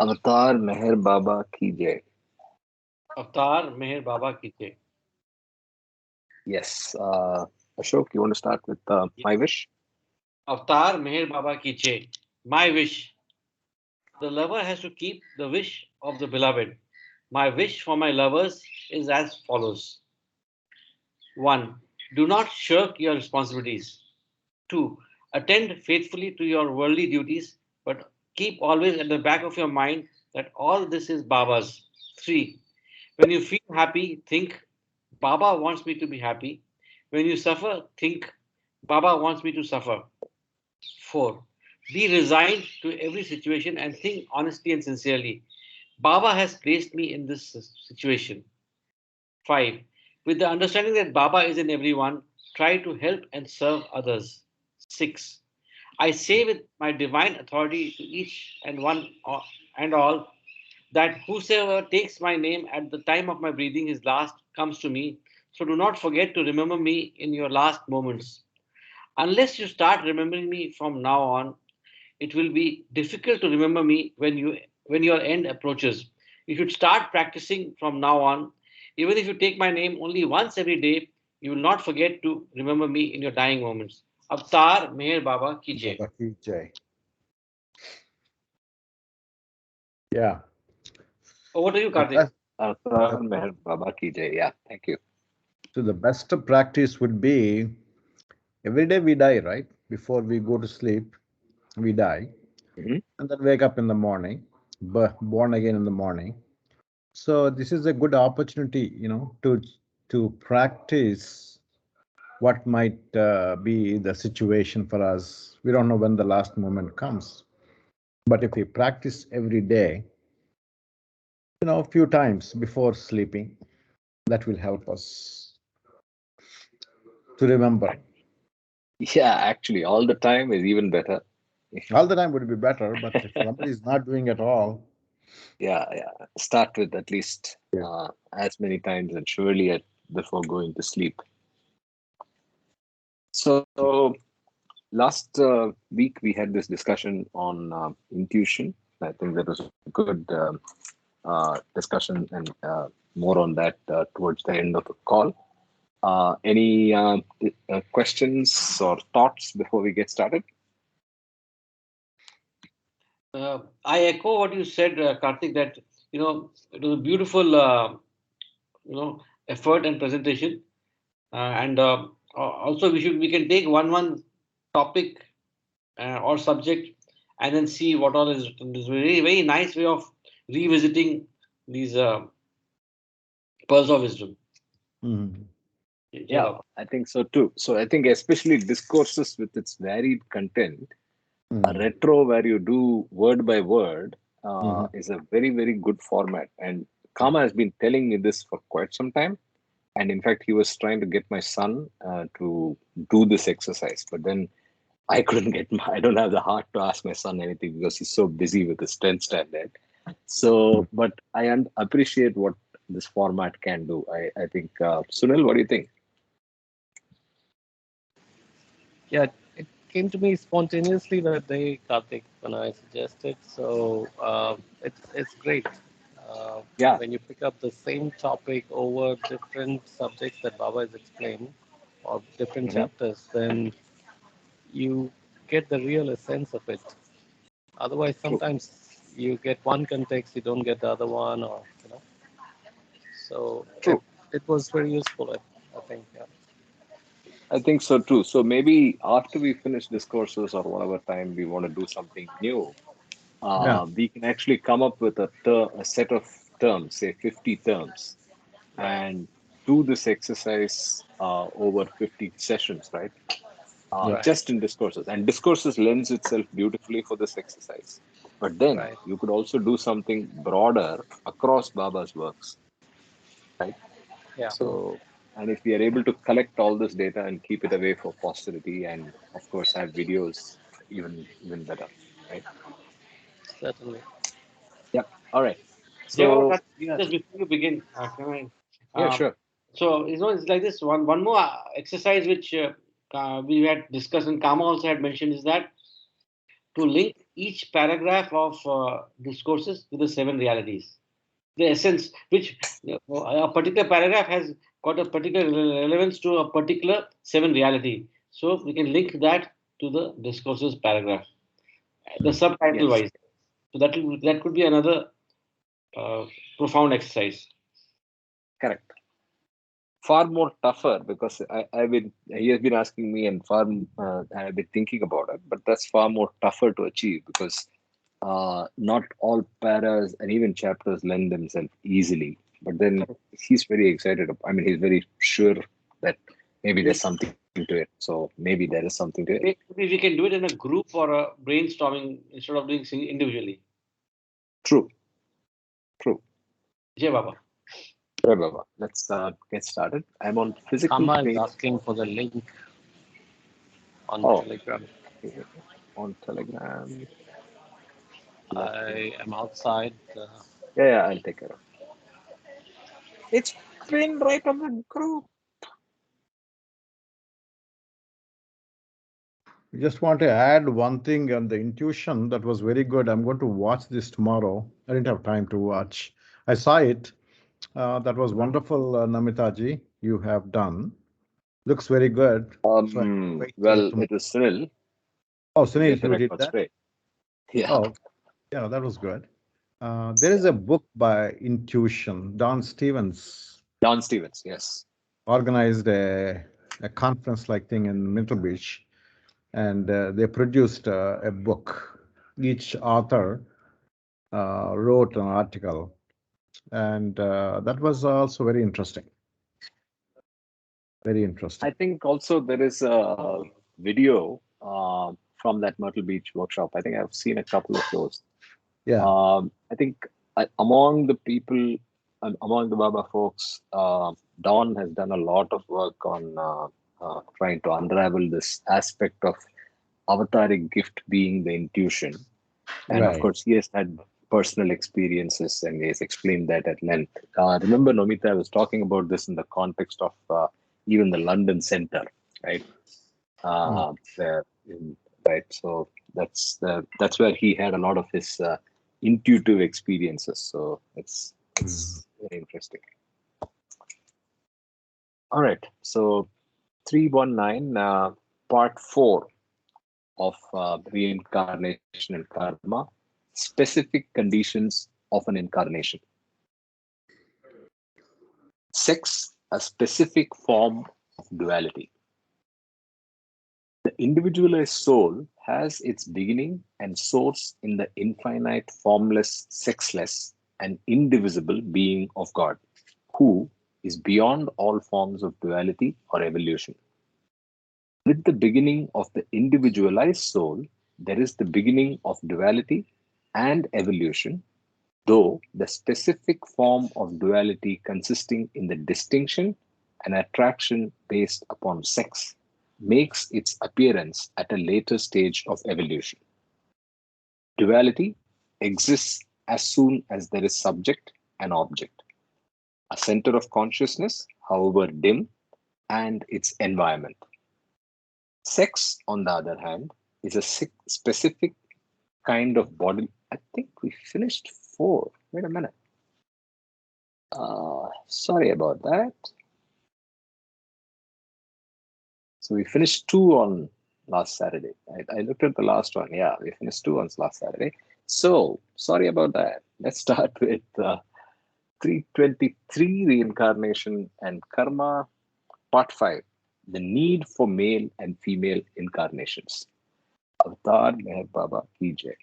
Avatar Meher Baba ki jai. Avatar Meher Baba ki jai. Yes. Ashok, you want to start with Yeah. my wish? Avatar Meher Baba ki jai. My wish. The lover has to keep the wish of the beloved. My wish for my lovers is as follows. 1. Do not shirk your responsibilities. 2. Attend faithfully to your worldly duties, but keep always at the back of your mind that all this is Baba's. 3. When you feel happy, think, Baba wants me to be happy. When you suffer, think, Baba wants me to suffer. 4. Be resigned to every situation and think honestly and sincerely. Baba has placed me in this situation. 5. With the understanding that Baba is in everyone, try to help and serve others. 6. I say with my divine authority to each and one and all that whosoever takes my name at the time of my breathing his last comes to me. So do not forget to remember me in your last moments. Unless you start remembering me from now on, it will be difficult to remember me when your end approaches. You should start practicing from now on. Even if you take my name only once every day, you will not forget to remember me in your dying moments. Avatar Meher Baba ki jai. Baba ki jai. Yeah. Over to you, The Karthik. best, Avatar the, Meher Baba ki jai. Yeah, thank you. so the best practice would be every day we die, right? Before we go to sleep, we die, Mhm. and then wake up in the morning, born again in the morning. So this is a good opportunity, to practice what might be the situation for us. We don't know when the last moment comes, but if we practice every day, a few times before sleeping, that will help us to remember. Yeah, actually, all the time is even better. All the time would be better, but if somebody is not doing it all, Yeah, yeah. Start with at least yeah, as many times and surely before going to sleep. So last week we had this discussion on intuition. I think that was a good discussion and more on that towards the end of the call. Any questions or thoughts before we get started? I echo what you said, Karthik, that it was a beautiful effort and presentation. And also we can take one topic or subject and then see what all is written. This very very nice way of revisiting these pearls of wisdom. mhm. Jai Yeah, Baba. I think so too. So I think especially discourses with its varied content, a Mhm. retro where you do word by word Mhm. is a very very good format. And Kama has been telling me this for quite some time. And in fact, he was trying to get my son to do this exercise, but then I couldn't I don't have the heart to ask my son anything because he's so busy with his 10th standard. So, but I appreciate what this format can do. I think, Sunil, what do you think? Yeah, it came to me spontaneously that day, Karthik, when I suggested. So it's great Yeah. when you pick up the same topic over different subjects that Baba has explained, or different Mhm. chapters, then you get the real essence of it. Otherwise, True. sometimes you get one context, you don't get the other one, or So it True. it was very useful, I think. Yeah. I think so too. So maybe after we finish discourses or whatever time we want to do something new, Yeah. we can actually come up with a set of terms, say 50 terms, Right. and do this exercise over 50 sessions, right? Right. Just in discourses. And discourses lends itself beautifully for this exercise. But then Right. you could also do something broader across Baba's works, right? Yeah. So, and if we are able to collect all this data and keep it away for posterity, and of course have videos, even better, right? Certainly. Yep. All right. Jai Baba, So Karthik, just before you begin, can I? yeah, Um, sure. so it's like this one more exercise which we had discussed and Kama also had mentioned is that to link each paragraph of discourses with the 7 realities. The essence, which a particular paragraph has got a particular relevance to a particular 7 reality. So we can link that to the discourses paragraph, the subtitle Yes, wise. So that could be another profound exercise. correct. Far more tougher because he has been asking me and I've been thinking about it, but that's far more tougher to achieve because not all paras and even chapters lend themselves easily. But then he's very excited. I mean, he's very sure that maybe there's something to it. So maybe there is something to it. Maybe we can do it in a group or a brainstorming instead of doing individually. True. Jai Baba. Right, Baba. Let's get started. I'm on physical Kama is pain. asking for the link on Telegram. Okay. On Telegram. I am outside. Yeah, I'll take care of it. It's pinned right on the group. I just want to add one thing on the intuition that was very good. I'm going to watch this tomorrow. I didn't have time to watch. I saw it. That was wonderful, Namitaji. You have done. Looks very good. So Well, it was Sunil. Oh, To Sunil, get the who did record that? straight. Yeah. Oh, yeah, that was good. There is a book by Intuition. Don Stevens Yes. organized a conference-like thing in Myrtle Beach, and they produced a book. Each author wrote an article, and that was also very interesting. Very interesting. I think also there is a video from that Myrtle Beach workshop. I think I've seen a couple of those. Yeah. I think among the people, among the Baba folks, Don has done a lot of work on trying to unravel this aspect of avataric gift being the intuition. And of Right. course, he has had personal experiences and he has explained that at length. Remember, Nomita, I was talking about this in the context of even the London Center, right? Right. So that's where he had a lot of his intuitive experiences. So it's very interesting. All right. So 319, part 4 of reincarnation and karma, specific conditions of an incarnation. Sex, a specific form of duality. The individualized soul has its beginning and source in the infinite, formless, sexless, and indivisible being of God, who is beyond all forms of duality or evolution. With the beginning of the individualized soul, there is the beginning of duality and evolution, though the specific form of duality consisting in the distinction and attraction based upon sex makes its appearance at a later stage of evolution. Duality exists as soon as there is subject and object, a center of consciousness, however dim, and its environment. Sex, on the other hand, is a specific kind of body. I think we finished 4. Wait a minute. Sorry about that. So we finished 2 on last Saturday. I looked at the last one. Yeah, we finished 2 on last Saturday. So sorry about that. Let's start with 323, reincarnation and karma, part 5, the need for male and female incarnations. Avatar Meher Baba Ki Jai.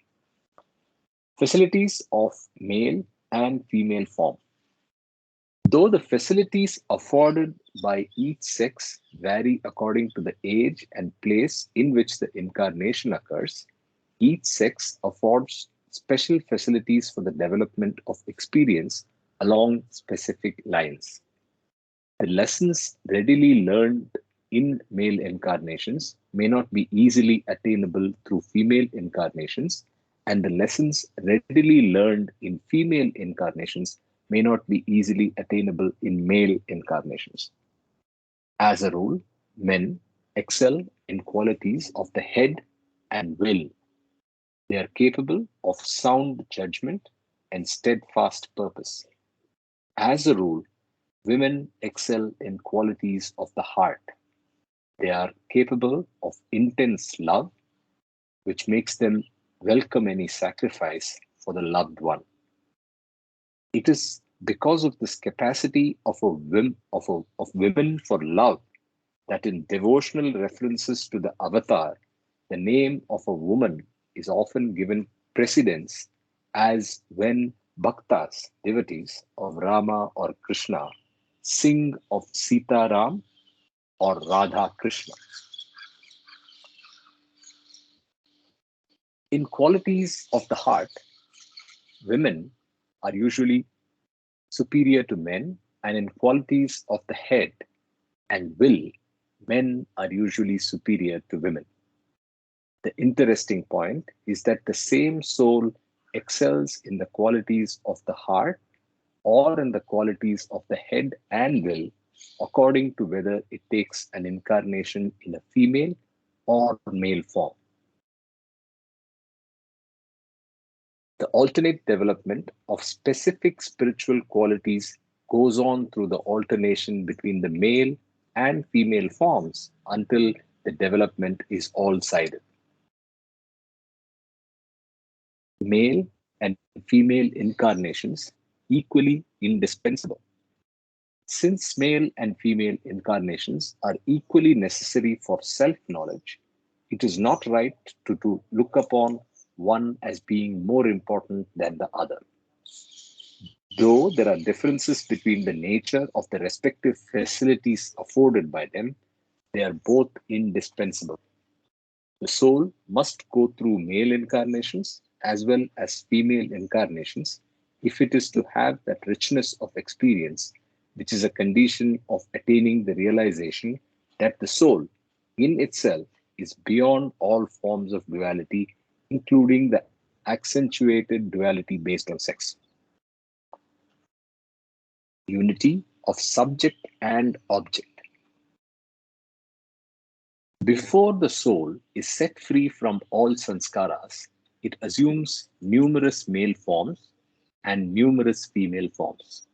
Facilities of male and female form. Though the facilities afforded by each sex vary according to the age and place in which the incarnation occurs, each sex affords special facilities for the development of experience along specific lines. The lessons readily learned in male incarnations may not be easily attainable through female incarnations, and the lessons readily learned in female incarnations may not be easily attainable in male incarnations. As a rule, men excel in qualities of the head and will, They are capable of sound judgment and steadfast purpose. As a rule, women excel in qualities of the heart. They are capable of intense love, which makes them welcome any sacrifice for the loved one. It is because of this capacity of women for love that in devotional references to the avatar, the name of a woman is often given precedence, as when bhaktas, devotees of Rama or Krishna, sing of Sita Ram or Radha Krishna. In qualities of the heart, women are usually superior to men, and in qualities of the head and will, men are usually superior to women. The interesting point is that the same soul excels in the qualities of the heart or in the qualities of the head and will, according to whether it takes an incarnation in a female or male form. The alternate development of specific spiritual qualities goes on through the alternation between the male and female forms until the development is all-sided. Male and female incarnations equally indispensable. Since male and female incarnations are equally necessary for self-knowledge, it is not right to look upon one as being more important than the other. Though there are differences between the nature of the respective facilities afforded by them, they are both indispensable. The soul must go through male incarnations as well as female incarnations if it is to have that richness of experience, which is a condition of attaining the realization that the soul in itself is beyond all forms of duality, including the accentuated duality based on sex. Unity of subject and object. Before the soul is set free from all sanskaras, it assumes numerous male forms and numerous female forms.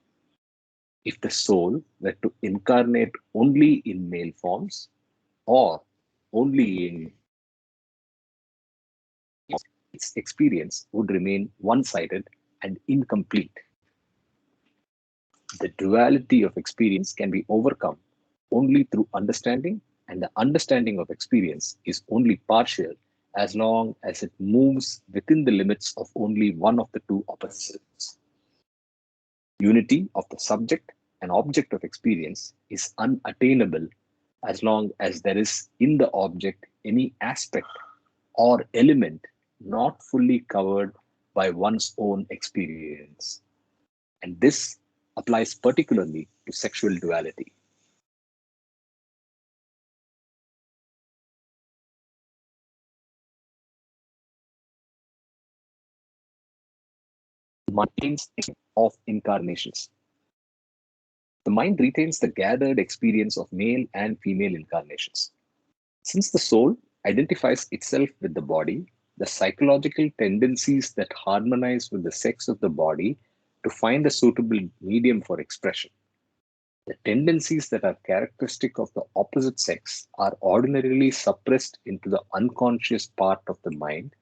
If the soul were to incarnate only in male forms or only in its experience would remain one-sided and incomplete. The duality of experience can be overcome only through understanding, and the understanding of experience is only partial as long as it moves within the limits of only one of the two opposites. Unity of the subject and object of experience is unattainable as long as there is in the object any aspect or element not fully covered by one's own experience. And this applies particularly to sexual duality. Minds of incarnations. The mind retains the gathered experience of male and female incarnations. Since the soul identifies itself with the body, the psychological tendencies that harmonize with the sex of the body to find a suitable medium for expression. The tendencies that are characteristic of the opposite sex are ordinarily suppressed into the unconscious part of the mind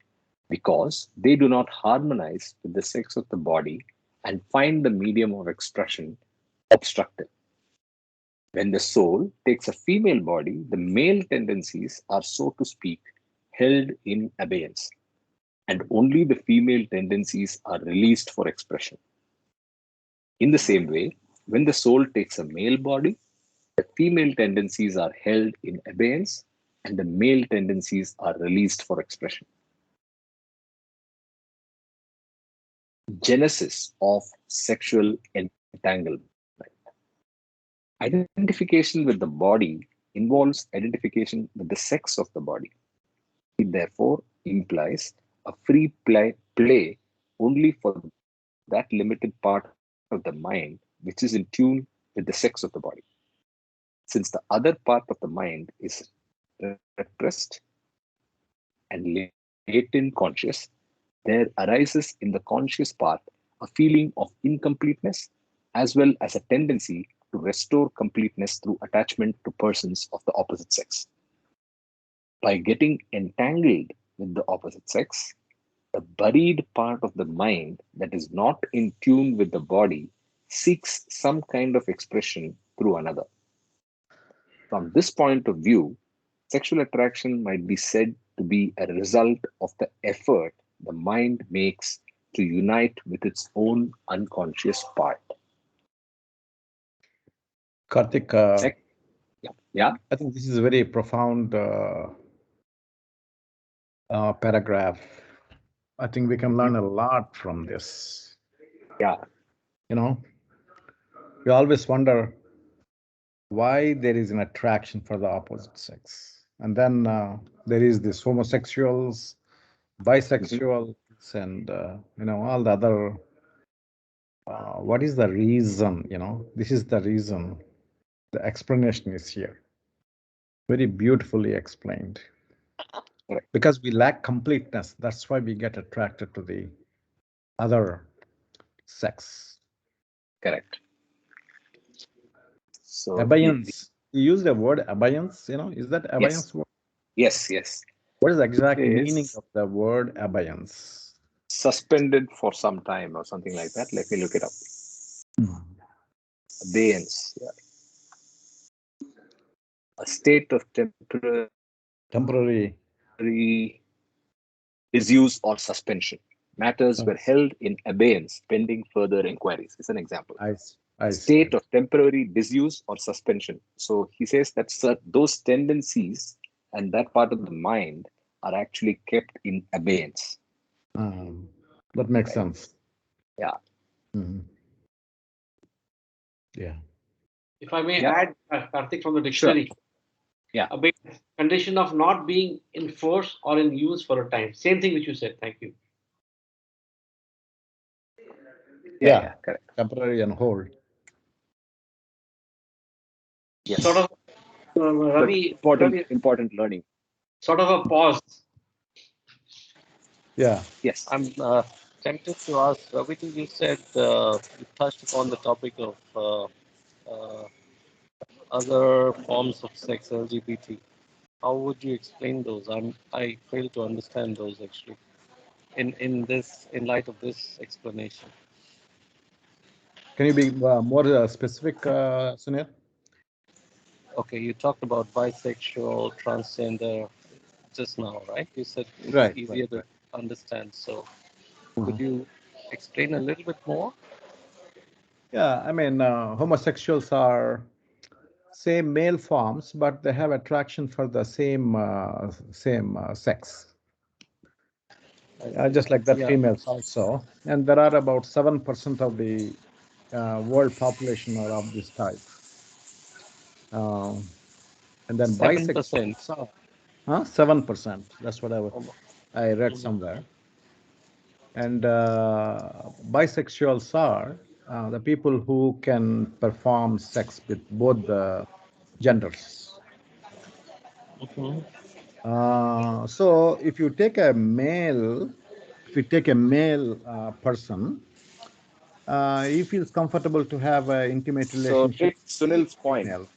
because they do not harmonize with the sex of the body and find the medium of expression obstructive. When the soul takes a female body, the male tendencies are, so to speak, held in abeyance, and only the female tendencies are released for expression. In the same way, when the soul takes a male body, the female tendencies are held in abeyance, and the male tendencies are released for expression. Genesis of sexual entanglement. Identification with the body involves identification with the sex of the body. It therefore implies a free play only for that limited part of the mind which is in tune with the sex of the body. Since the other part of the mind is repressed and latent conscious, there arises in the conscious part a feeling of incompleteness as well as a tendency to restore completeness through attachment to persons of the opposite sex. By getting entangled with the opposite sex, the buried part of the mind that is not in tune with the body seeks some kind of expression through another. From this point of view, sexual attraction might be said to be a result of the effort the mind makes to unite with its own unconscious part. Karthik, Yeah. I think this is a very profound paragraph. I think we can learn a lot from this. Yeah. You know, we always wonder why there is an attraction for the opposite sex. And then there is this homosexuals, bisexuals, and, all the other. What is the reason? This is the reason. The explanation is here. Very beautifully explained. Correct. Because we lack completeness. That's why we get attracted to the other sex. Correct. So Abeyance. You use the word abeyance, is that abeyance yes. word? Yes. What is the exact It meaning is of the word abeyance? suspended for some time or something like that. Let me look it up. Abeyance. Yeah. A state of Temporary. disuse or suspension. Matters were held in abeyance pending further inquiries. It's an example. I State see. of temporary disuse or suspension. So he says that those tendencies and that part of the mind are actually kept in abeyance. That makes sense. Yeah. Yeah. If I may add, Karthik, from the dictionary. Sure. Yeah. A condition of not being in force or in use for a time. Same thing which you said. Thank you. Yeah, correct. Temporary and hold. Yes. Sort of, Ravi, important learning. Sort of a pause. Yeah. Yes. I'm tempted to ask, Ravi, you said you touched upon the topic of other forms of sex, LGBT. How would you explain those? I fail to understand those actually. In light of this explanation. Can you be more specific, Sunil? Okay, you talked about bisexual, transgender just now, right? You said it's Right, easier to understand. So could you explain a little bit more? Yeah, I mean, homosexuals are same male forms, but they have attraction for the same sex. Just like that, females also. And there are about 7% of the world population are of this type. And then 7%. bisexuals are 7%. That's what I read somewhere. And bisexuals are the people who can perform sex with both the genders. So if you take a male, person, he feels comfortable to have an intimate relationship. So Sunil's point. Female,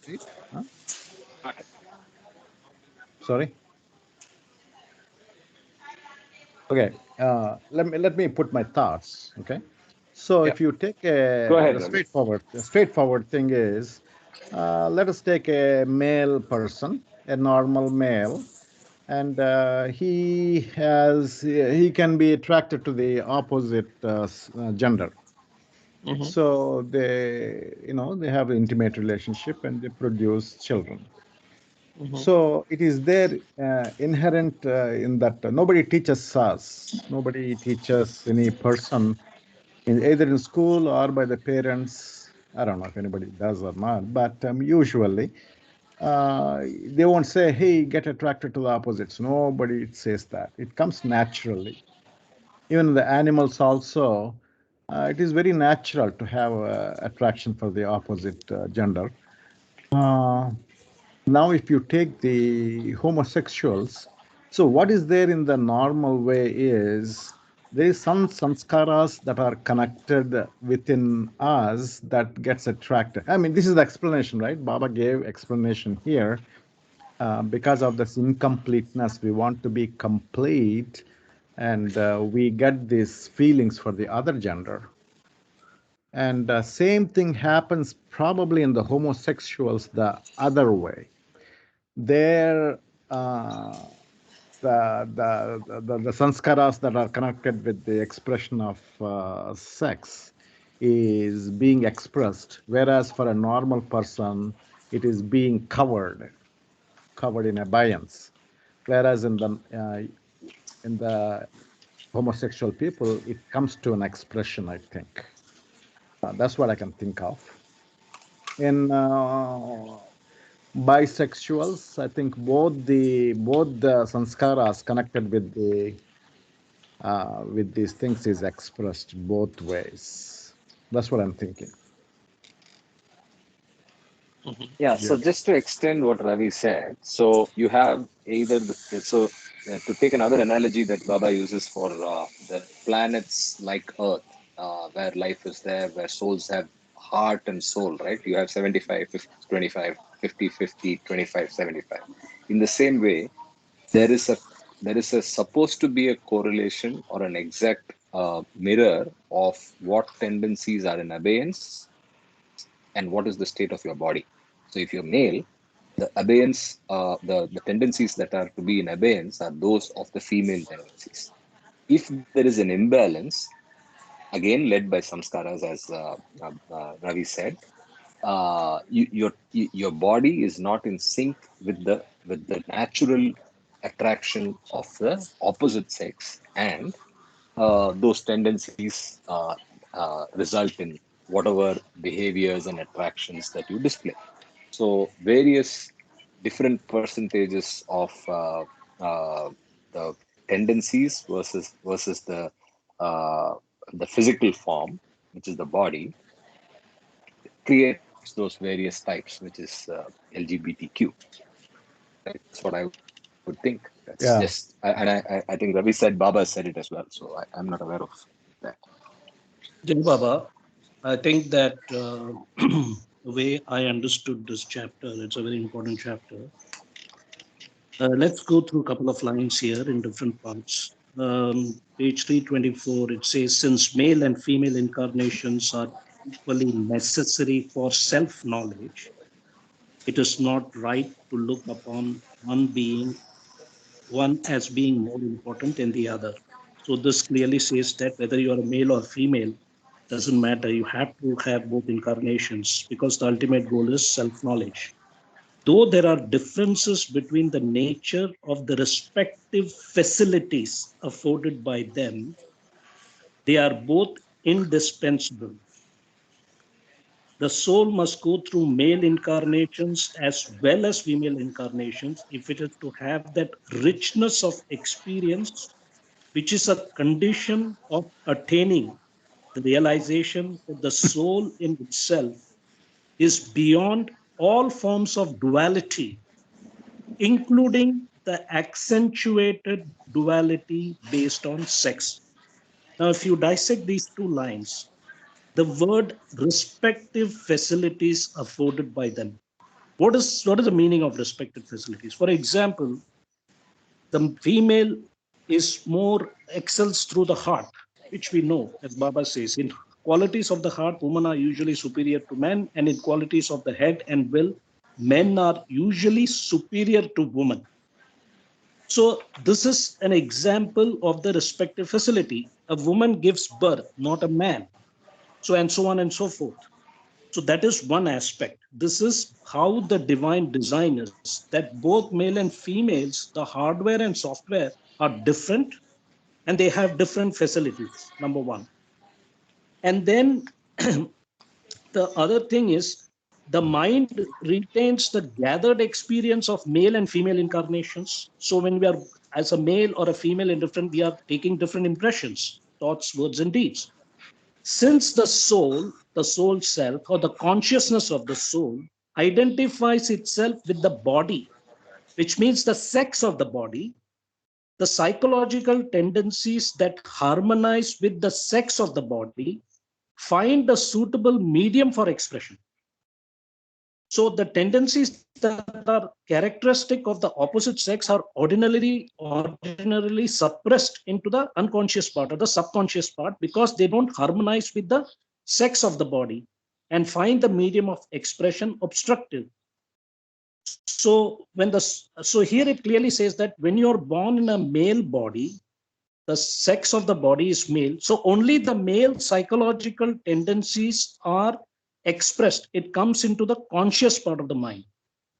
right? Sorry. Okay. Let me put my thoughts. Okay. So if you take Go ahead, the straightforward thing is, let us take a male person, a normal male, and he can be attracted to the opposite gender. So they have an intimate relationship and they produce children. So it is there inherent in that nobody teaches us, nobody teaches any person either in school or by the parents. I don't know if anybody does or not, but usually they won't say, hey, get attracted to the opposites. Nobody says that. It comes naturally. Even the animals also, it is very natural to have attraction for the opposite gender. Now, if you take the homosexuals, so what is there in the normal way is there is some sanskaras that are connected within us that gets attracted. I mean, this is the explanation, right? Baba gave explanation here. Because of this incompleteness, we want to be complete, and we get these feelings for the other gender. And same thing happens probably in the homosexuals the other way. Their the sanskaras that are connected with the expression of sex is being expressed, whereas for a normal person, it is being covered in abeyance. Whereas in the homosexual people, it comes to an expression, I think. That's what I can think of. In bisexuals, I think both the sanskaras connected with these things is expressed both ways. That's what I'm thinking. Yeah, so just to extend what Ravi said, so you have either to take another analogy that Baba uses for the planets like Earth, where life is there, where souls have heart and soul, right? You have 75, 50, 25, 50, 50, 25, 75. In the same way, there is a supposed to be a correlation or an exact mirror of what tendencies are in abeyance and what is the state of your body. So if you're male, the abeyance, the tendencies that are to be in abeyance are those of the female tendencies. If there is an imbalance, again led by samskaras, as Ravi said, your body is not in sync with the natural attraction of the opposite sex, and those tendencies result in whatever behaviors and attractions that you display. So various different percentages of the tendencies versus the physical form, which is the body, creates those various types, which is LGBTQ. That's what I would think. That's Yeah. just, I think Ravi said, Baba said it as well. So I'm not aware of that. Jai Baba, I think that the way I understood this chapter, it's a very important chapter. Let's go through a couple of lines here in different parts. Page 324, it says, since male and female incarnations are equally necessary for self-knowledge, it is not right to look upon one as being more important than the other. So this clearly says that whether you are a male or female, doesn't matter. You have to have both incarnations because the ultimate goal is self-knowledge. Though there are differences between the nature of the respective facilities afforded by them, they are both indispensable. The soul must go through male incarnations as well as female incarnations if it is to have that richness of experience, which is a condition of attaining the realization that the soul in itself is beyond all forms of duality, including the accentuated duality based on sex. Now, if you dissect these two lines, the word respective facilities afforded by them. What is the meaning of respective facilities? For example, the female is more excels through the heart, which we know, as Baba says, in qualities of the heart, women are usually superior to men, and in qualities of the head and will, men are usually superior to women. So this is an example of the respective facility. A woman gives birth, not a man. So and so on and so forth. So that is one aspect. This is how the divine design is, that both male and females, the hardware and software are different and they have different facilities, number one. And then the other thing is the mind retains the gathered experience of male and female incarnations. So when we are as a male or a female in different, we are taking different impressions, thoughts, words, and deeds. Since the soul self, or the consciousness of the soul, identifies itself with the body, which means the sex of the body, the psychological tendencies that harmonize with the sex of the body find a suitable medium for expression. So the tendencies that are characteristic of the opposite sex are ordinarily suppressed into the unconscious part or the subconscious part because they don't harmonize with the sex of the body and find the medium of expression obstructive. So here it clearly says that when you're born in a male body, the sex of the body is male. So only the male psychological tendencies are expressed. It comes into the conscious part of the mind.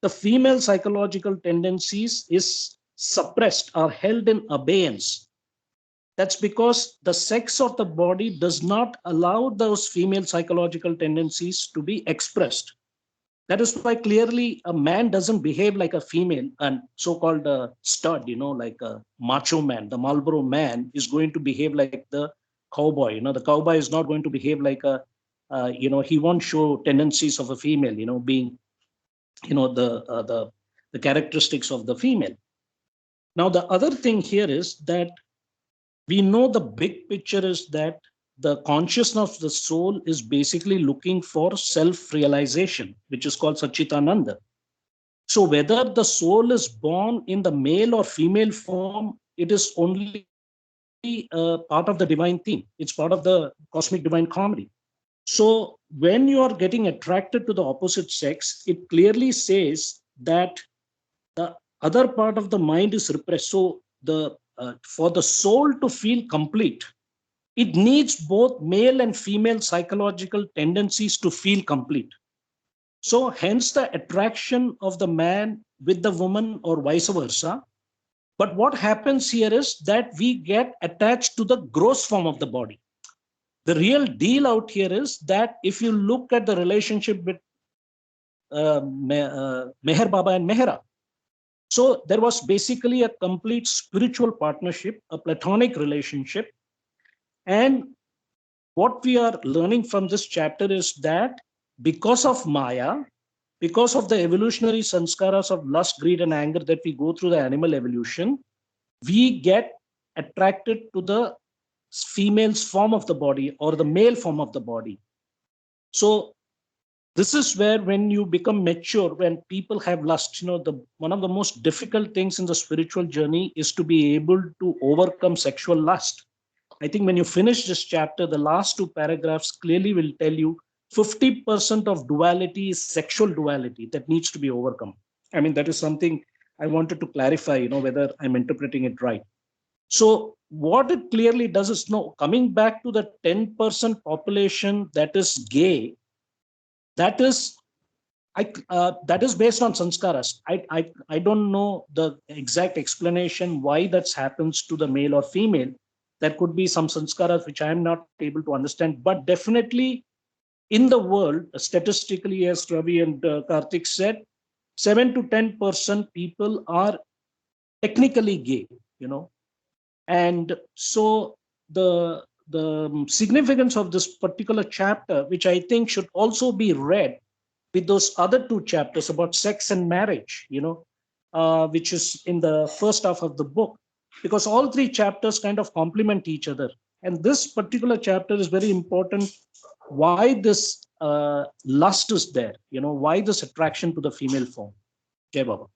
The female psychological tendencies is suppressed or held in abeyance. That's because the sex of the body does not allow those female psychological tendencies to be expressed. That is why clearly a man doesn't behave like a female and so-called stud, like a macho man. The Marlboro man is going to behave like the cowboy. The cowboy is not going to behave like he won't show tendencies of a female, being, the characteristics of the female. Now, the other thing here is that we know the big picture is that the consciousness of the soul is basically looking for self-realization, which is called Satchitananda. So whether the soul is born in the male or female form, it is only part of the divine theme. It's part of the cosmic divine comedy. So when you are getting attracted to the opposite sex, it clearly says that the other part of the mind is repressed. So for the soul to feel complete, it needs both male and female psychological tendencies to feel complete. So hence the attraction of the man with the woman or vice versa. But what happens here is that we get attached to the gross form of the body. The real deal out here is that if you look at the relationship with Meher Baba and Mehra, so there was basically a complete spiritual partnership, a platonic relationship. And what we are learning from this chapter is that because of Maya, because of the evolutionary sanskaras of lust, greed, and anger that we go through the animal evolution, we get attracted to the female's form of the body or the male form of the body. So this is where when you become mature, when people have lust, one of the most difficult things in the spiritual journey is to be able to overcome sexual lust. I think when you finish this chapter, the last two paragraphs clearly will tell you 50% of duality is sexual duality that needs to be overcome. I mean, that is something I wanted to clarify, whether I'm interpreting it right. So what it clearly does is, coming back to the 10% population that is gay, that is based on sanskaras. I don't know the exact explanation why that happens to the male or female. There could be some sanskaras which I am not able to understand, but definitely in the world, statistically, as Ravi and Karthik said, 7 to 10% people are technically gay, And so the significance of this particular chapter, which I think should also be read with those other two chapters about sex and marriage, which is in the first half of the book, because all three chapters kind of complement each other. And this particular chapter is very important. Why this lust is there, why this attraction to the female form. Jai Baba.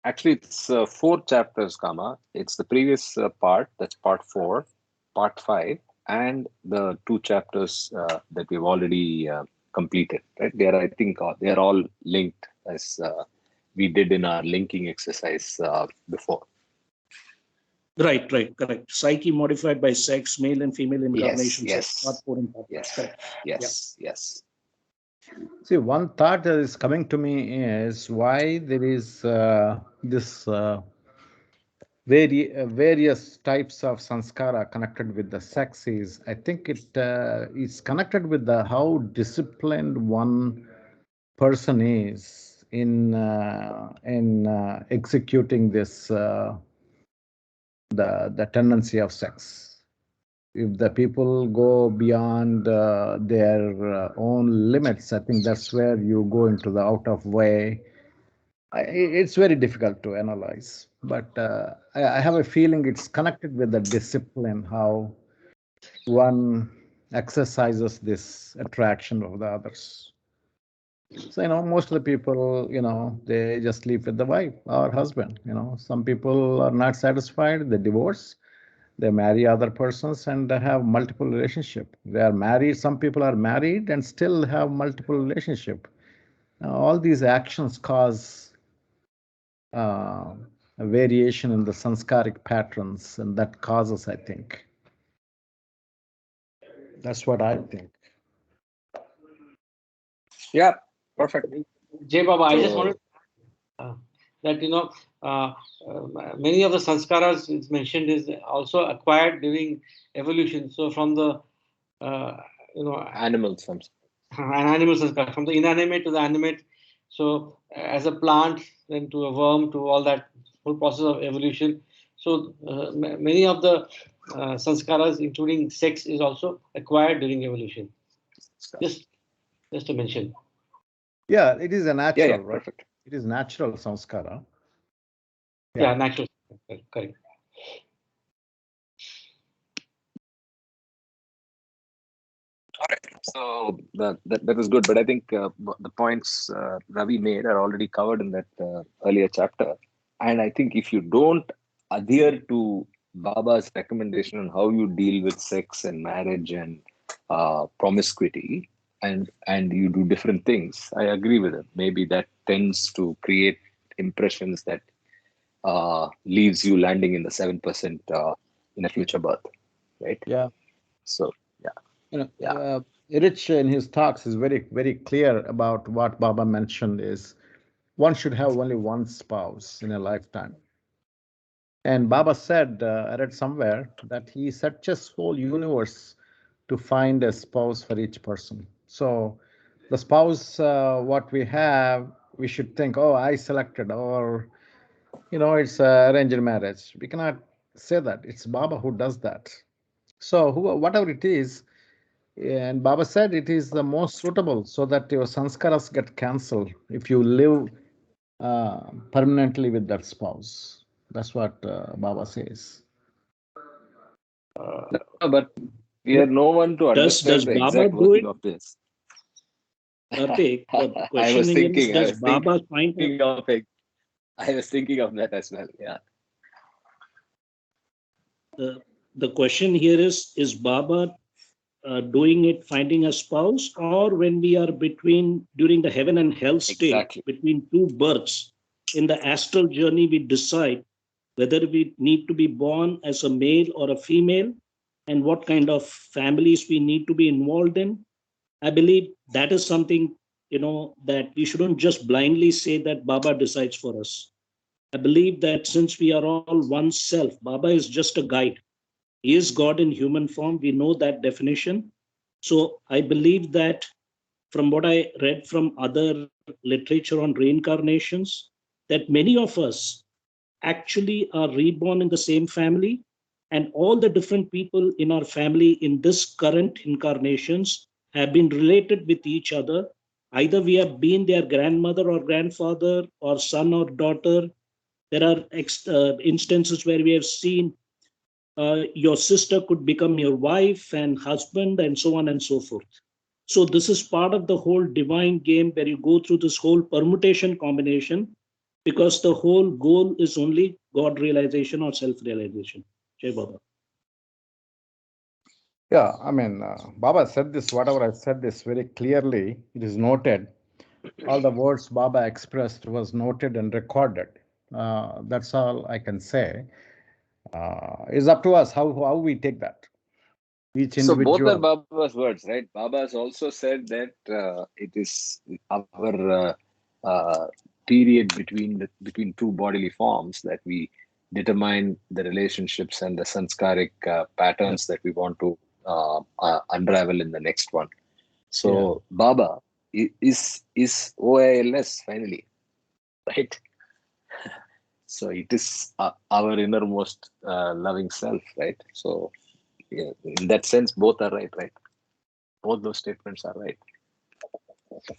Actually, it's 4 chapters, Kama. It's the previous part, that's part 4, part 5, and the 2 chapters that we've already completed. Right? I think they are all linked as we did in our linking exercise before. Right, correct. Psyche modified by sex, male and female incarnations. Yes. Part 4 and part 5. Yes. Correct. Yes. See, one thought that is coming to me is why there is this various types of sanskara connected with the sex is, I think it is connected with how disciplined one person is in executing this the tendency of sex. If the people go beyond their own limits, I think that's where you go into the out of way It's very difficult to analyze, but I have a feeling it's connected with the discipline, how one exercises this attraction of the others. So, most of the people, they just live with the wife or husband. Some people are not satisfied, they divorce, they marry other persons and they have multiple relationship. They are married, some people are married and still have multiple relationship. All these actions cause uh, a variation in the sanskaric patterns, and that causes, I think. That's what I think. Yeah, perfect. Jay Baba, I just So, wanted that many of the sanskaras it's mentioned is also acquired during evolution. So from the animals, some an animal sanskar, from the inanimate to the animate. So as a plant, then to a worm, to all that whole process of evolution. So many of the sanskaras, including sex, is also acquired during evolution. Just to mention. Yeah, it is a yeah, natural, right? perfect. It is natural samskara. Yeah, natural. Correct. All right. So that was good, but I think the points Ravi made are already covered in that earlier chapter. And I think if you don't adhere to Baba's recommendation on how you deal with sex and marriage and promiscuity, and you do different things, I agree with him. Maybe that tends to create impressions that leaves you landing in the 7% in a future birth, right? Yeah. So yeah. Rich in his talks is very, very clear about what Baba mentioned is one should have only one spouse in a lifetime. And Baba said, I read somewhere, that he searches whole universe to find a spouse for each person. So the spouse, what we have, we should think, oh, I selected, or, it's arranged marriage. We cannot say that. It's Baba who does that. So whatever it is, and Baba said it is the most suitable so that your sanskaras get cancelled if you live permanently with that spouse. That's what Baba says. No, but we are no one to Does understand the Baba exact do working it? of this. Karthik, the I was question here is, thinking, I does was Baba find thinking of it. I was thinking of that as well. Yeah. the question here is Baba doing it, finding a spouse, or when we are during the heaven and hell state, Exactly. between two births, in the astral journey, we decide whether we need to be born as a male or a female, and what kind of families we need to be involved in. I believe that is something, that we shouldn't just blindly say that Baba decides for us. I believe that since we are all one self, Baba is just a guide. He is God in human form. We know that definition. So I believe that from what I read from other literature on reincarnations, that many of us actually are reborn in the same family, and all the different people in our family in this current incarnations have been related with each other. Either we have been their grandmother or grandfather or son or daughter. There are instances where we have seen your sister could become your wife and husband, and so on and so forth. So this is part of the whole divine game where you go through this whole permutation combination, because the whole goal is only God realization or self-realization. Jai Baba. Yeah, I mean, Baba said this, whatever I said this very clearly, it is noted. All the words Baba expressed was noted and recorded. That's all I can say. It's up to us how we take that. Each So both are individual. Baba's words, right? Baba has also said that it is our period between two bodily forms that we determine the relationships and the sanskaric patterns that we want to unravel in the next one. So Baba is OILS finally, right? So it is our innermost loving self, right? So yeah, in that sense, both are right? Both those statements are right.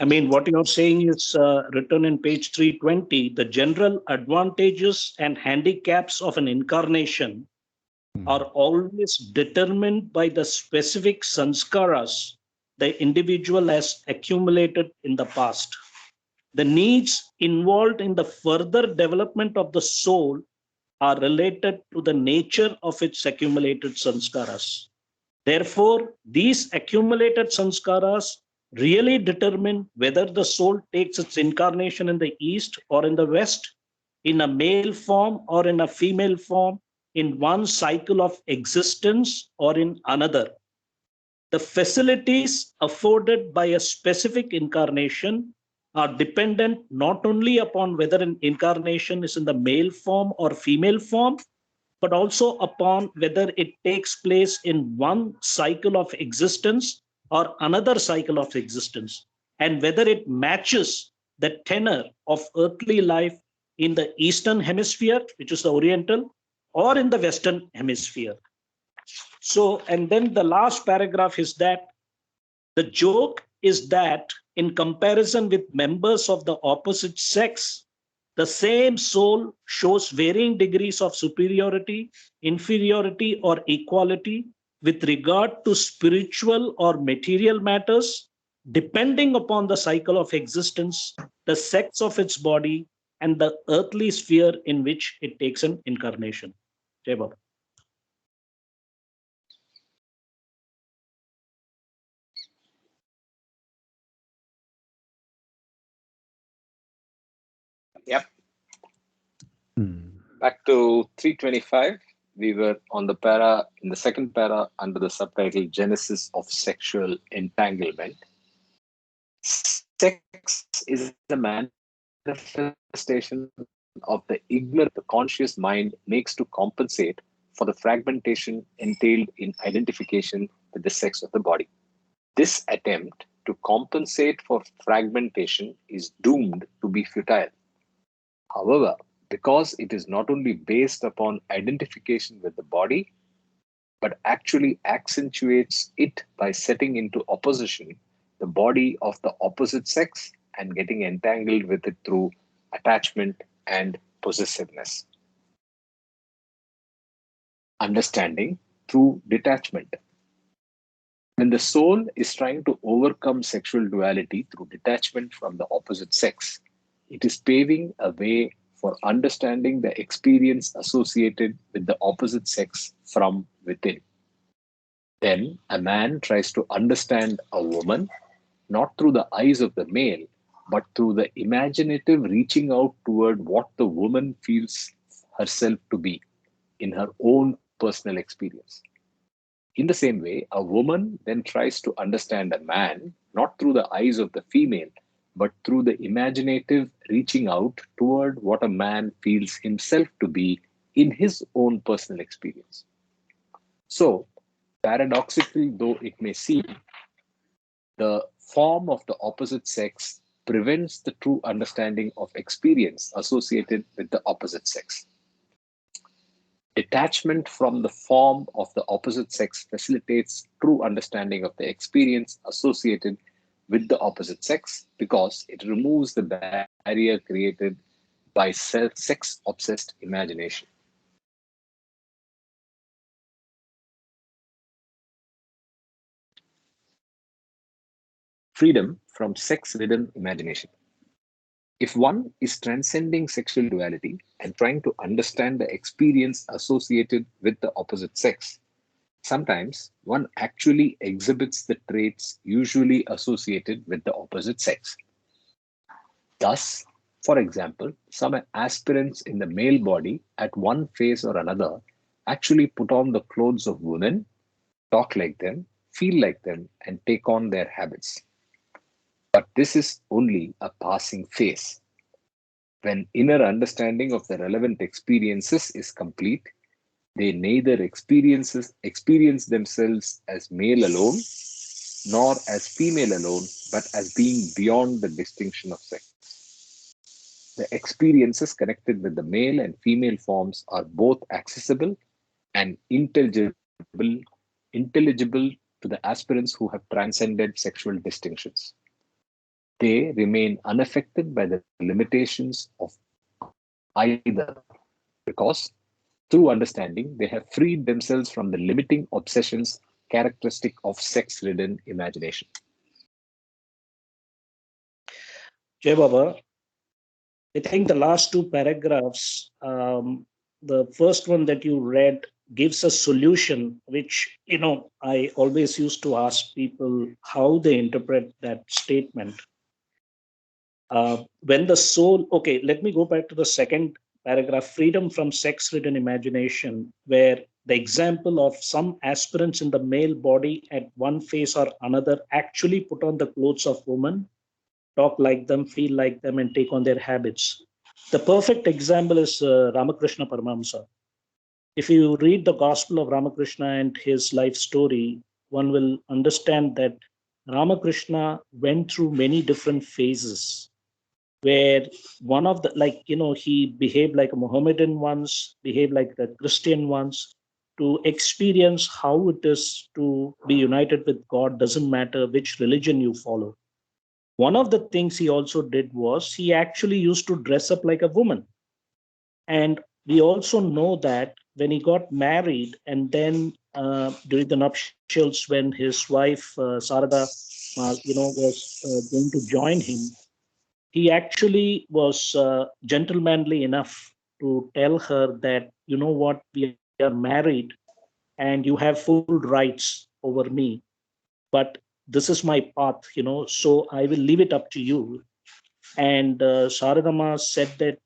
I mean, what you're saying is written in page 320. The general advantages and handicaps of an incarnation are always determined by the specific sanskaras the individual has accumulated in the past. The needs involved in the further development of the soul are related to the nature of its accumulated sanskaras. Therefore, these accumulated sanskaras really determine whether the soul takes its incarnation in the East or in the West, in a male form or in a female form, in one cycle of existence or in another. The facilities afforded by a specific incarnation are dependent not only upon whether an incarnation is in the male form or female form, but also upon whether it takes place in one cycle of existence or another cycle of existence, and whether it matches the tenor of earthly life in the Eastern Hemisphere, which is the Oriental, or in the Western Hemisphere. So, and then the last paragraph is that the joke is that in comparison with members of the opposite sex, the same soul shows varying degrees of superiority, inferiority, or equality with regard to spiritual or material matters, depending upon the cycle of existence, the sex of its body, and the earthly sphere in which it takes an incarnation. Jai Baba. Yep. Hmm. Back to 325. We were on the para, in the second para, under the subtitle Genesis of Sexual Entanglement. Sex is a manifestation of the ignorance the conscious mind makes to compensate for the fragmentation entailed in identification with the sex of the body. This attempt to compensate for fragmentation is doomed to be futile. However, because it is not only based upon identification with the body, but actually accentuates it by setting into opposition the body of the opposite sex and getting entangled with it through attachment and possessiveness. Understanding through detachment. When the soul is trying to overcome sexual duality through detachment from the opposite sex, it is paving a way for understanding the experience associated with the opposite sex from within. Then a man tries to understand a woman not through the eyes of the male, but through the imaginative reaching out toward what the woman feels herself to be in her own personal experience. In the same way, a woman then tries to understand a man not through the eyes of the female, but through the imaginative reaching out toward what a man feels himself to be in his own personal experience. So, paradoxical though it may seem, the form of the opposite sex prevents the true understanding of experience associated with the opposite sex. Detachment from the form of the opposite sex facilitates true understanding of the experience associated with the opposite sex because it removes the barrier created by sex obsessed imagination. Freedom from sex ridden imagination. If one is transcending sexual duality and trying to understand the experience associated with the opposite sex, sometimes one actually exhibits the traits usually associated with the opposite sex. Thus, for example, some aspirants in the male body at one phase or another actually put on the clothes of women, talk like them, feel like them, and take on their habits. But this is only a passing phase. When inner understanding of the relevant experiences is complete, they neither experience themselves as male alone, nor as female alone, but as being beyond the distinction of sex. The experiences connected with the male and female forms are both accessible and intelligible to the aspirants who have transcended sexual distinctions. they remain unaffected by the limitations of either, because through understanding, they have freed themselves from the limiting obsessions characteristic of sex-ridden imagination. Jay Baba, I think the last two paragraphs, the first one that you read gives a solution, which, I always used to ask people how they interpret that statement. When the soul, okay, let me go back to the second paragraph, freedom from sex-ridden imagination, where the example of some aspirants in the male body at one phase or another actually put on the clothes of women, talk like them, feel like them, and take on their habits. The perfect example is Ramakrishna Paramahamsa. If you read the Gospel of Ramakrishna and his life story, one will understand that Ramakrishna went through many different phases where one of the, he behaved like a Mohammedan once, behaved like a Christian once, to experience how it is to be united with God, doesn't matter which religion you follow. One of the things he also did was he actually used to dress up like a woman. And we also know that when he got married and then during the nuptials, when his wife, Sarada, was going to join him, he actually was gentlemanly enough to tell her that, you know what, we are married and you have full rights over me, but this is my path, so I will leave it up to you. And Sharadama said that,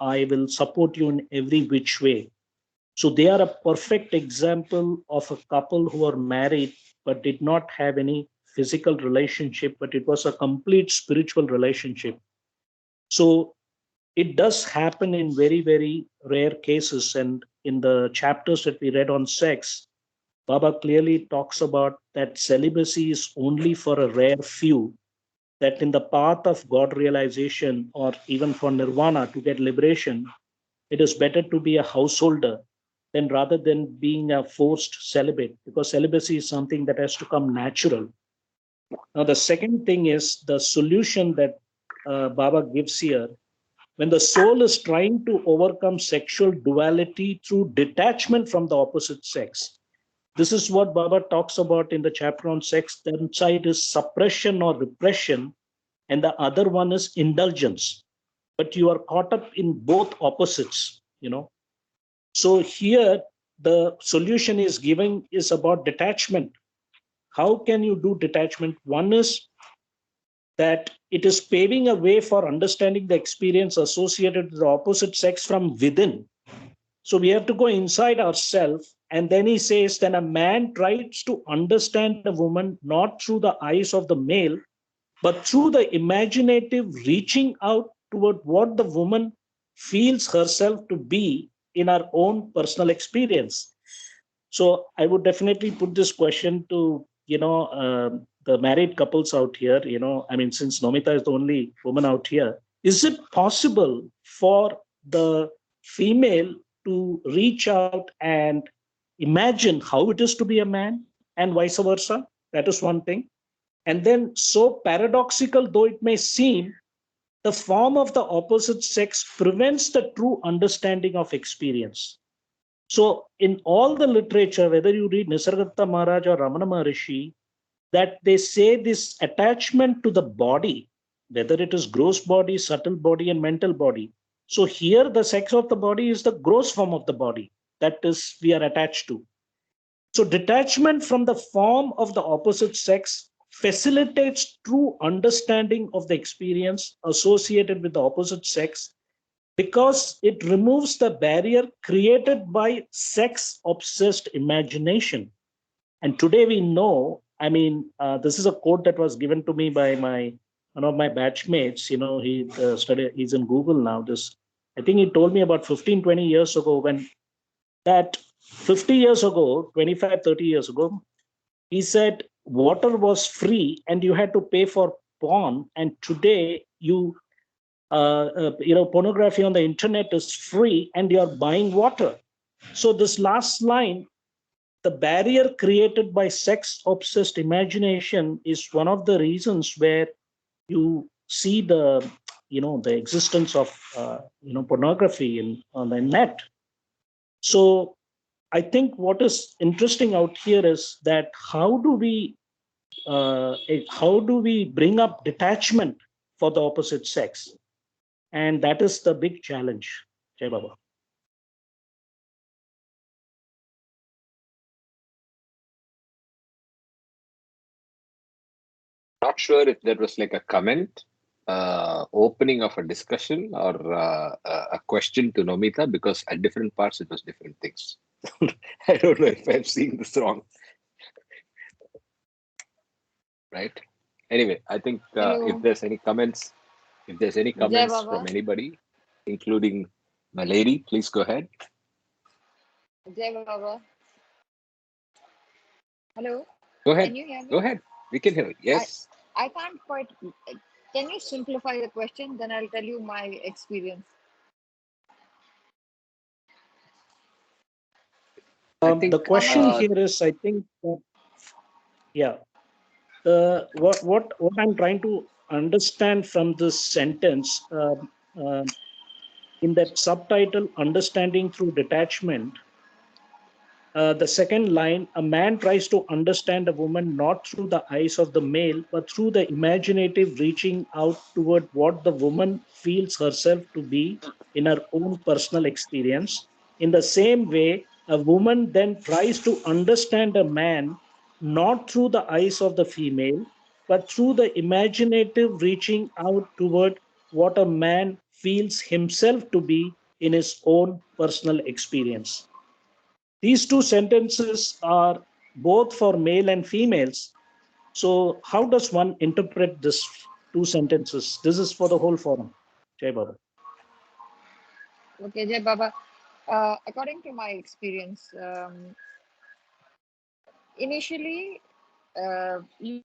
I will support you in every which way. So they are a perfect example of a couple who are married but did not have any physical relationship, but it was a complete spiritual relationship. So it does happen in very, very rare cases. And in the chapters that we read on sex, Baba clearly talks about that celibacy is only for a rare few, that in the path of God realization or even for nirvana to get liberation, it is better to be a householder than rather than being a forced celibate, because celibacy is something that has to come natural. Now, the second thing is the solution that Baba gives here. When the soul is trying to overcome sexual duality through detachment from the opposite sex, this is what Baba talks about in the chapter on sex. One side is suppression or repression, and the other one is indulgence. But you are caught up in both opposites. So here, the solution is giving is about detachment. How can you do detachment? One is that it is paving a way for understanding the experience associated with the opposite sex from within. So we have to go inside ourselves. And then he says, then a man tries to understand a woman not through the eyes of the male, but through the imaginative reaching out toward what the woman feels herself to be in her own personal experience. So I would definitely put this question to, the married couples out here, I mean, since Nomita is the only woman out here, is it possible for the female to reach out and imagine how it is to be a man and vice versa? That is one thing. And then, so paradoxical though it may seem, the form of the opposite sex prevents the true understanding of experience. So, in all the literature, whether you read Nisargadatta Maharaj or Ramana Maharishi, that they say this attachment to the body, whether it is gross body, subtle body, and mental body. So, here the sex of the body is the gross form of the body that is we are attached to. So, detachment from the form of the opposite sex facilitates true understanding of the experience associated with the opposite sex, because it removes the barrier created by sex obsessed imagination. And today we know, I mean, this is a quote that was given to me by one of my batchmates. He he's in Google now. I think he told me about 15, 20 years ago, when that 50 years ago, 25, 30 years ago, he said water was free and you had to pay for porn. And today pornography on the internet is free and you're buying water. So this last line, the barrier created by sex obsessed imagination, is one of the reasons where you see the the existence of pornography on the net. So I think what is interesting out here is that how do we bring up detachment for the opposite sex, and that is the big challenge. Jai Baba. Not sure if that was like a comment, opening of a discussion, or a question to Nomita, because at different parts it was different things. I don't know if I'm seeing this wrong. Right? Anyway, I think if there's any comments, from anybody, including my lady, please go ahead. Jai Baba. Hello. Go ahead. Can you hear me? Go ahead. We can hear it. Yes. I can't quite. Can you simplify the question? Then I'll tell you my experience. The question here is, I think, what I'm trying to understand from this sentence, in that subtitle, understanding through detachment, the second line, a man tries to understand a woman not through the eyes of the male, but through the imaginative reaching out toward what the woman feels herself to be in her own personal experience. In the same way, a woman then tries to understand a man not through the eyes of the female, but through the imaginative reaching out toward what a man feels himself to be in his own personal experience. These two sentences are both for male and females. So how does one interpret these two sentences? This is for the whole forum. Jai Baba. Okay, Jai Baba. According to my experience, initially, you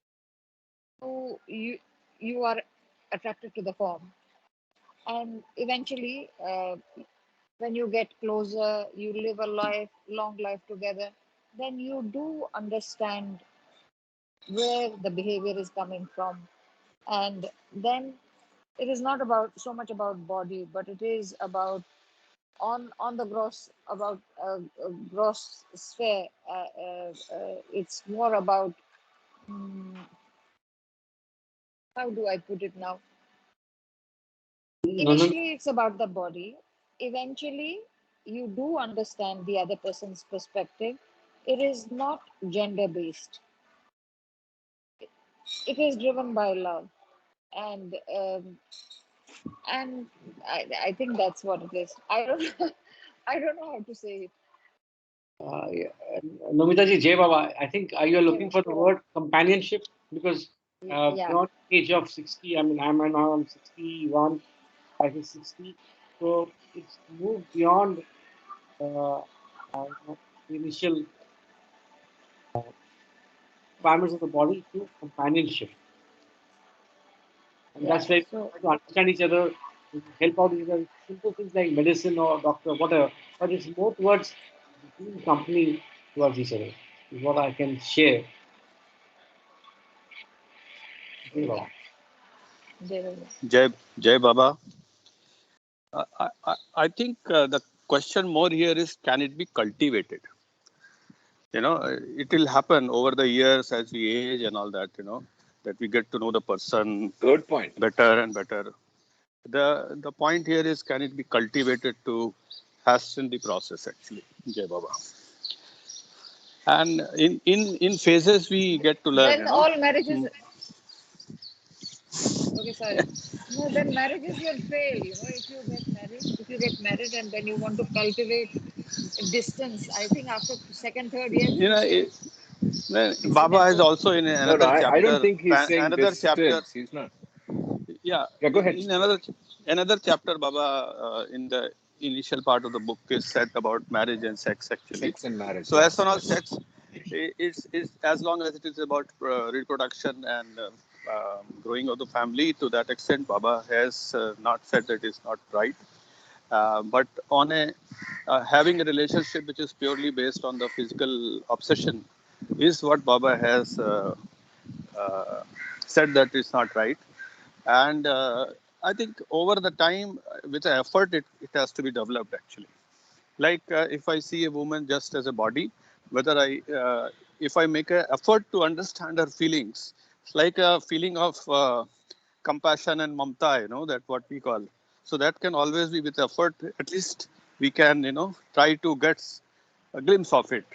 are attracted to the form, and eventually, when you get closer, you live a long life together, then you do understand where the behavior is coming from, and then it is not about so much about body, but it is about on the gross sphere. It's more about how do I put it now? Initially, it's about the body. Eventually, you do understand the other person's perspective. It is not gender based. It is driven by love, and I think that's what it is. I don't I don't know how to say it. Nomita ji, Jai Baba, I think you are looking for the word companionship, because beyond the age of 60, I mean, I'm 61, I was 60, so it's moved beyond the initial requirements of the body to companionship. And that's where we try to understand each other, help out each other. Simple things like medicine or doctor, whatever. But it's more towards being company towards each other, is what I can share. Jai Baba. I think the question more here is, can it be cultivated? It will happen over the years as we age and all that, that we get to know the person Good point. better and better. The point here is, can it be cultivated to hasten the process, actually, Jai Baba? And in phases we get to learn. Then all marriages. Okay, sorry. No, then marriages will fail. If you get married and then you want to cultivate distance, I think after second, third year, Baba is also in another chapter. I don't think he's saying another chapter. He's not. Yeah, go ahead. In another chapter, Baba, in the initial part of the book is said about marriage and sex, actually. Sex and marriage. So as soon as sex is as long as it is about reproduction and growing of the family, to that extent, Baba has not said that it's not right. But on having a relationship which is purely based on the physical obsession is what Baba has said that it's not right. And I think over the time, with the effort, it has to be developed actually. Like if I see a woman just as a body, whether if I make an effort to understand her feelings, it's like a feeling of compassion and mamta, that what we call. So that can always be with effort. At least we can, try to get a glimpse of it,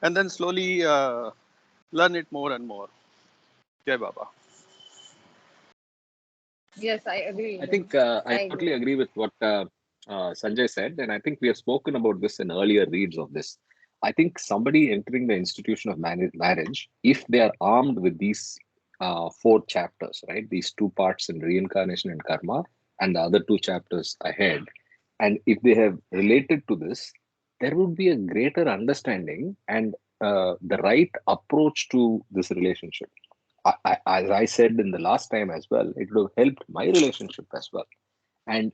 and then slowly learn it more and more. Jai Baba. Yes, I agree. I think I totally agree with what Sanjay said, and I think we have spoken about this in earlier reads of this. I think somebody entering the institution of marriage, if they are armed with these four chapters, right, these two parts in reincarnation and karma, and the other two chapters ahead, and if they have related to this, there would be a greater understanding and the right approach to this relationship. As I said in the last time as well, it would have helped my relationship as well. And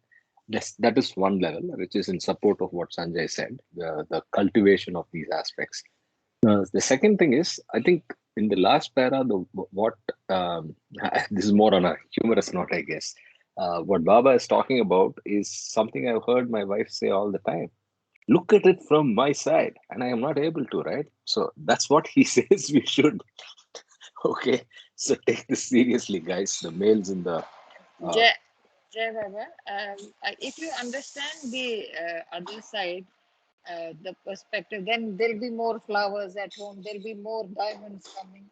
that is one level, which is in support of what Sanjay said, the cultivation of these aspects. The second thing is, I think in the last para, what this is more on a humorous note, I guess. What Baba is talking about is something I've heard my wife say all the time. Look at it from my side, and I am not able to, right? So that's what he says we should. Okay, so take this seriously, guys. The males in the Jai, Jai Baba, if you understand the other side, the perspective, then there'll be more flowers at home, there'll be more diamonds coming,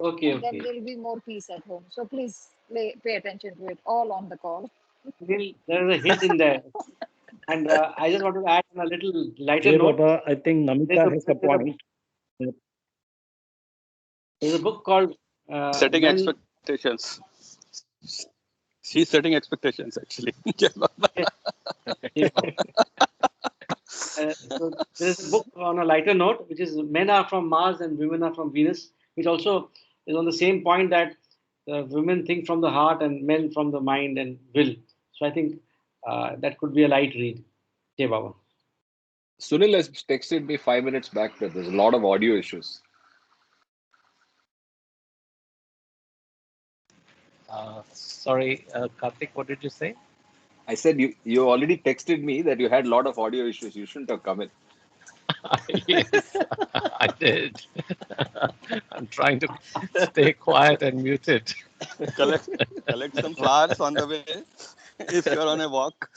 Okay, and then okay. there'll be more peace at home. So please pay attention to it, all on the call. Well, there is a hint in there. And I just want to add on a little lighter Jai note. Baba, I think Namita has a point. There's a book called Setting Men. expectations. She's setting expectations actually. Jai Baba. So there's a book on a lighter note, which is Men Are From Mars and Women Are From Venus, which also is on the same point that women think from the heart and men from the mind and will. So I think that could be a light read. Jai Baba. Sunil has texted me 5 minutes back that there's a lot of audio issues. Sorry, Karthik, what did you say? I said you already texted me that you had a lot of audio issues. You shouldn't have come in. Yes, I did. I'm trying to stay quiet and muted. collect some flowers on the way if you're on a walk.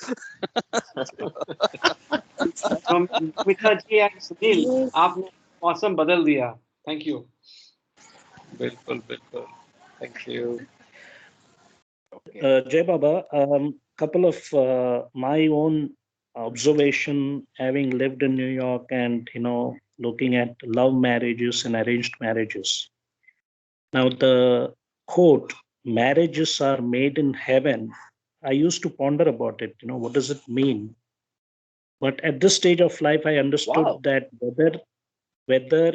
From Namita ji and Sunil, आपने मौसम बदल दिया. Thank you. Bilkul, bilkul. Thank you. Jai Baba, couple of my own observation, having lived in New York and looking at love marriages and arranged marriages. Now the quote, "Marriages are made in heaven." I used to ponder about it. What does it mean? But at this stage of life, I understood Wow. that whether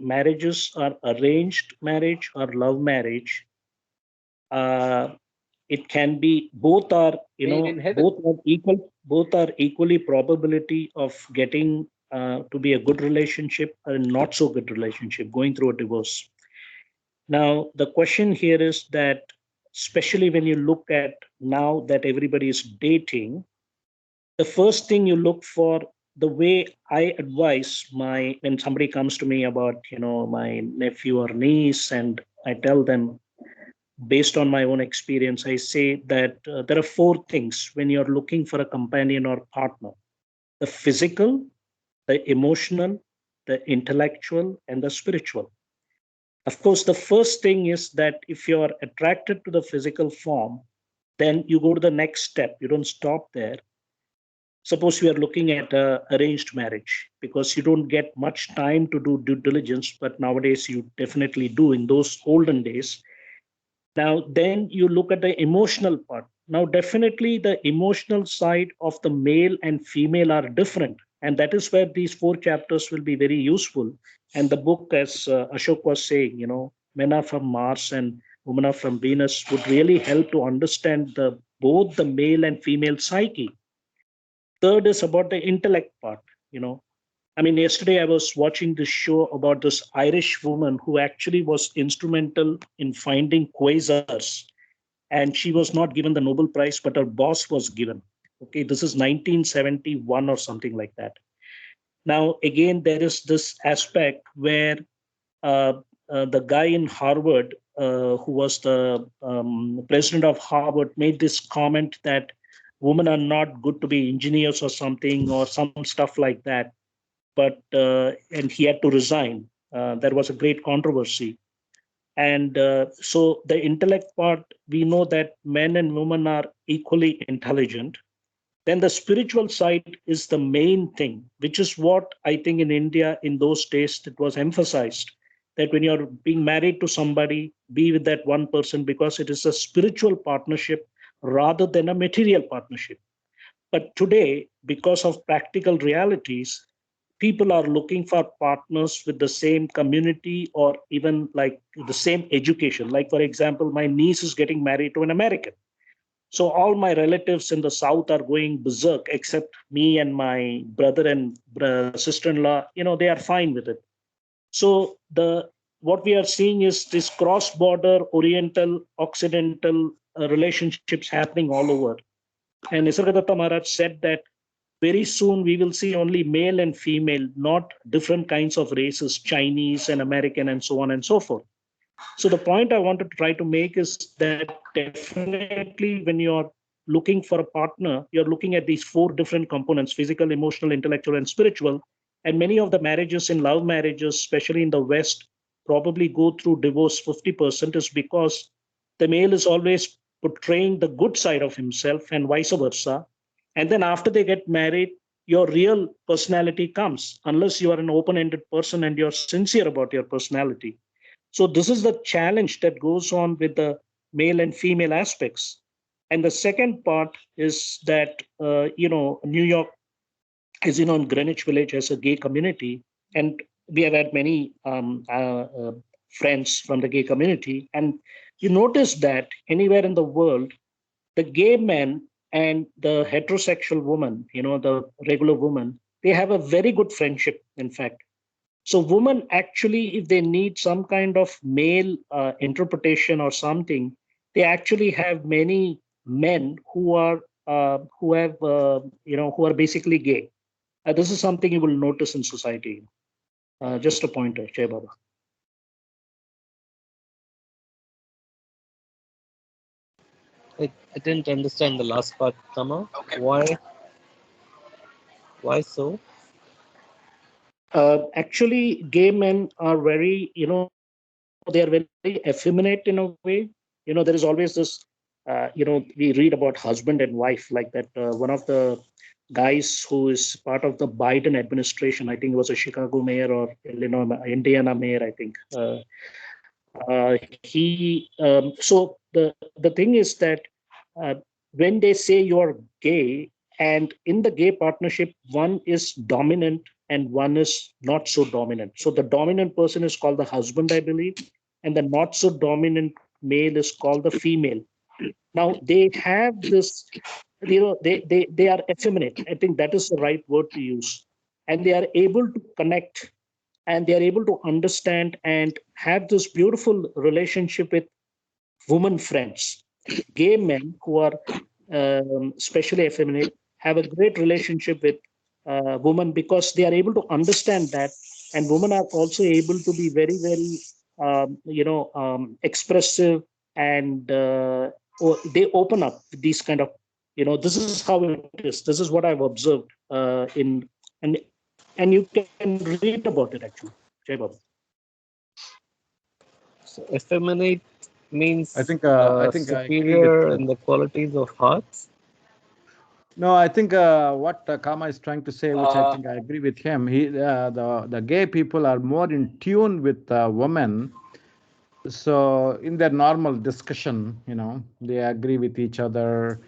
marriages are arranged marriage or love marriage, it can be both are Made in heaven. both are equally probability of getting to be a good relationship or not so good relationship, going through a divorce. Now the question here is that, especially when you look at now that everybody is dating, the first thing you look for, the way I advise when somebody comes to me about my nephew or niece, and I tell them, based on my own experience, I say that there are four things when you're looking for a companion or partner: the physical, the emotional, the intellectual, and the spiritual. Of course, the first thing is that if you're attracted to the physical form, then you go to the next step. You don't stop there. Suppose we are looking at arranged marriage, because you don't get much time to do due diligence, but nowadays you definitely do in those olden days. Now, then you look at the emotional part. Now, definitely the emotional side of the male and female are different. And that is where these four chapters will be very useful. And the book, as Ashok was saying, Men Are From Mars and Women Are From Venus, would really help to understand both the male and female psyche. Third is about the intellect part. I mean, yesterday I was watching this show about this Irish woman who actually was instrumental in finding quasars. and she was not given the Nobel Prize, but her boss was given. Okay, this is 1971 or something like that. Now, again, there is this aspect where uh, the guy in Harvard, who was the president of Harvard, made this comment that women are not good to be engineers or something, or some stuff like that. But and he had to resign. There was a great controversy. And so the intellect part, we know that men and women are equally intelligent. Then the spiritual side is the main thing, which is what I think in India in those days it was emphasized, that when you're being married to somebody, be with that one person, because it is a spiritual partnership rather than a material partnership. But today, because of practical realities, people are looking for partners with the same community or even like the same education. Like, for example, my niece is getting married to an American. So all my relatives in the South are going berserk, except me and my brother and sister-in-law. They are fine with it. So what we are seeing is this cross-border Oriental Occidental relationships happening all over. And Nisargadatta Maharaj said that very soon we will see only male and female, not different kinds of races, Chinese and American and so on and so forth. So the point I want to try to make is that definitely when you're looking for a partner, you're looking at these four different components: physical, emotional, intellectual, and spiritual. And many of the marriages in love marriages, especially in the West, probably go through divorce 50% is because the male is always portraying the good side of himself and vice versa. And then after they get married, your real personality comes, unless you are an open-ended person and you're sincere about your personality. So this is the challenge that goes on with the male and female aspects. And the second part is that, New York, as you know, in Greenwich Village has a gay community. And we have had many friends from the gay community. And you notice that anywhere in the world, the gay men and the heterosexual woman, the regular woman, they have a very good friendship, in fact. So women actually, if they need some kind of male interpretation or something, they actually have many men who are basically gay. This is something you will notice in society. Just a pointer, Jai Baba. I didn't understand the last part, Tama. Okay. Why so? Actually, gay men are very, they are very effeminate in a way. There is always this, we read about husband and wife like that. One of the guys who is part of the Biden administration, I think he was a Chicago mayor or Indiana mayor, I think. So the thing is that uh, when they say you're gay, and in the gay partnership, one is dominant and one is not so dominant. So the dominant person is called the husband, I believe, and the not so dominant male is called the female. Now they have this, they are effeminate. I think that is the right word to use, and they are able to connect, and they are able to understand and have this beautiful relationship with women friends. Gay men who are especially effeminate have a great relationship with women because they are able to understand that, and women are also able to be very, very, expressive, and they open up these kind of, this is how it is. This is what I've observed in and you can read about it actually. Jai Baba. So effeminate means I think I agree with. superior in the qualities of hearts. No, I think what Kama is trying to say, which I think I agree with him. The gay people are more in tune with women. So in their normal discussion, they agree with each other.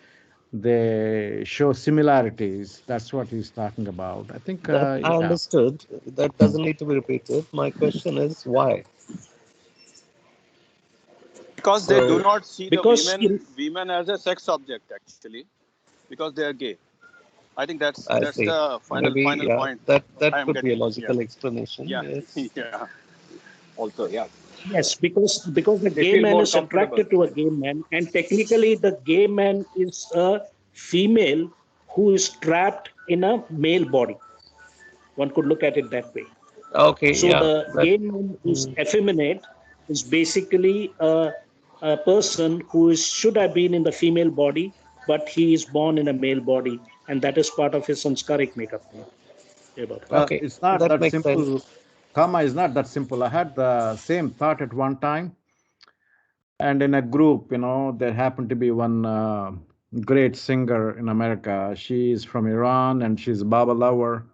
They show similarities. That's what he's talking about. I think. That I Yeah. understood. That doesn't need to be repeated. My question is why? Because they do So not see the Because women as a sex object, actually, because they are gay. I think I that's see. the Maybe final point that I am could be a getting. Yeah, logical explanation. yeah, Yes. yeah. Also, yeah. Yes, because the They gay feel man more is comfortable. attracted to a gay man, and technically the gay man is a female who is trapped in a male body. One could look at it that way. Okay, So yeah. the That, gay man who's mm, effeminate is basically a person who should have been in the female body, but he is born in a male body, and that is part of his sanskaric makeup. Yeah, Baba. okay, It's not that that makes sense. simple. Karma is not that simple. I had the same thought at one time, and in a group, there happened to be one great singer in America. She's from Iran, and she's a Baba lover.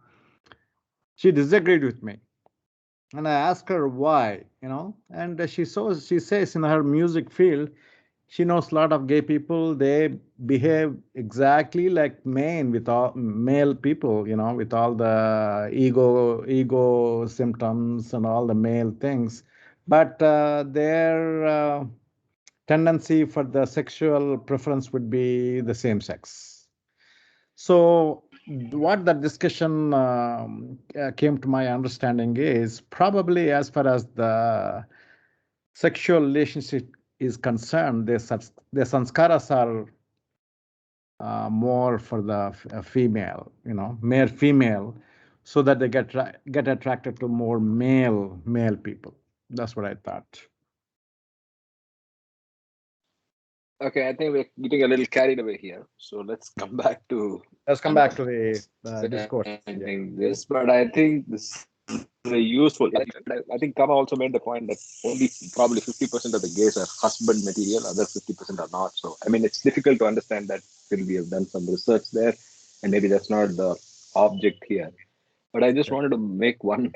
She disagreed with me, and I asked her why, and she says in her music field, she knows a lot of gay people. They behave exactly like men with all male people, with all the ego symptoms and all the male things, but their tendency for the sexual preference would be the same sex. So what the discussion came to my understanding is probably as far as the sexual relationship is concerned, the sanskaras are more for the female, male female, so that they get attracted to more male people. That's what I thought. Okay, I think we're getting a little carried away here. So let's come back to Let's come back to the discourse. Yeah. understanding this. But I think this is a useful. I think Kama also made the point that only probably 50% of the gays are husband material, other 50% are not. So I mean, it's difficult to understand that till we have done some research there, and maybe that's not the object here. But I just Yeah. wanted to make one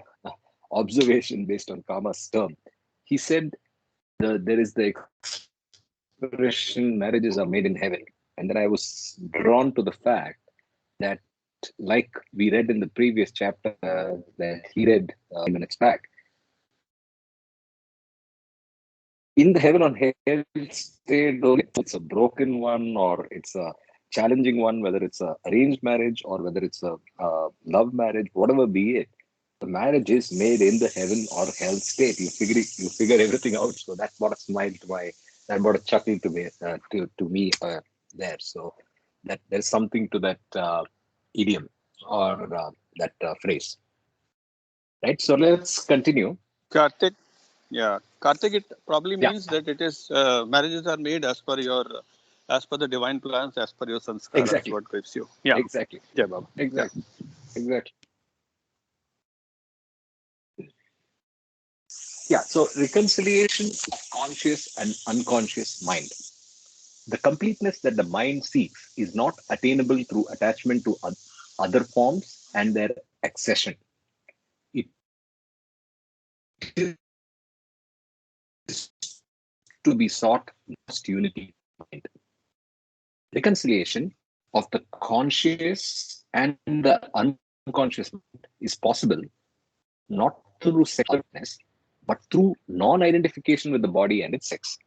observation based on Kama's term. He said there is the expression marriages are made in heaven. And then I was drawn to the fact that, like we read in the previous chapter that he read minutes back, in the heaven on hell state, it's a broken one or it's a challenging one, whether it's a arranged marriage or whether it's a love marriage, whatever be it, the marriage is made in the heaven or hell state. You figure everything out. So that brought a smile to that brought a chuckle to me there. So that there's something to that idiom or that phrase, right? So let's continue. Karthik, yeah, Karthik, it probably Yeah, means that it is marriages are made as per the divine plans, as per your sanskaras, exactly, what gives you. Yeah, exactly, yeah, Baba. Yeah. exactly, exactly. Yeah, so reconciliation of conscious and unconscious mind. The completeness that the mind seeks is not attainable through attachment to other forms and their accession. It is to be sought most unity of mind. Reconciliation of the conscious and the unconscious mind is possible not through sexualness, but through non identification with the body and its sex.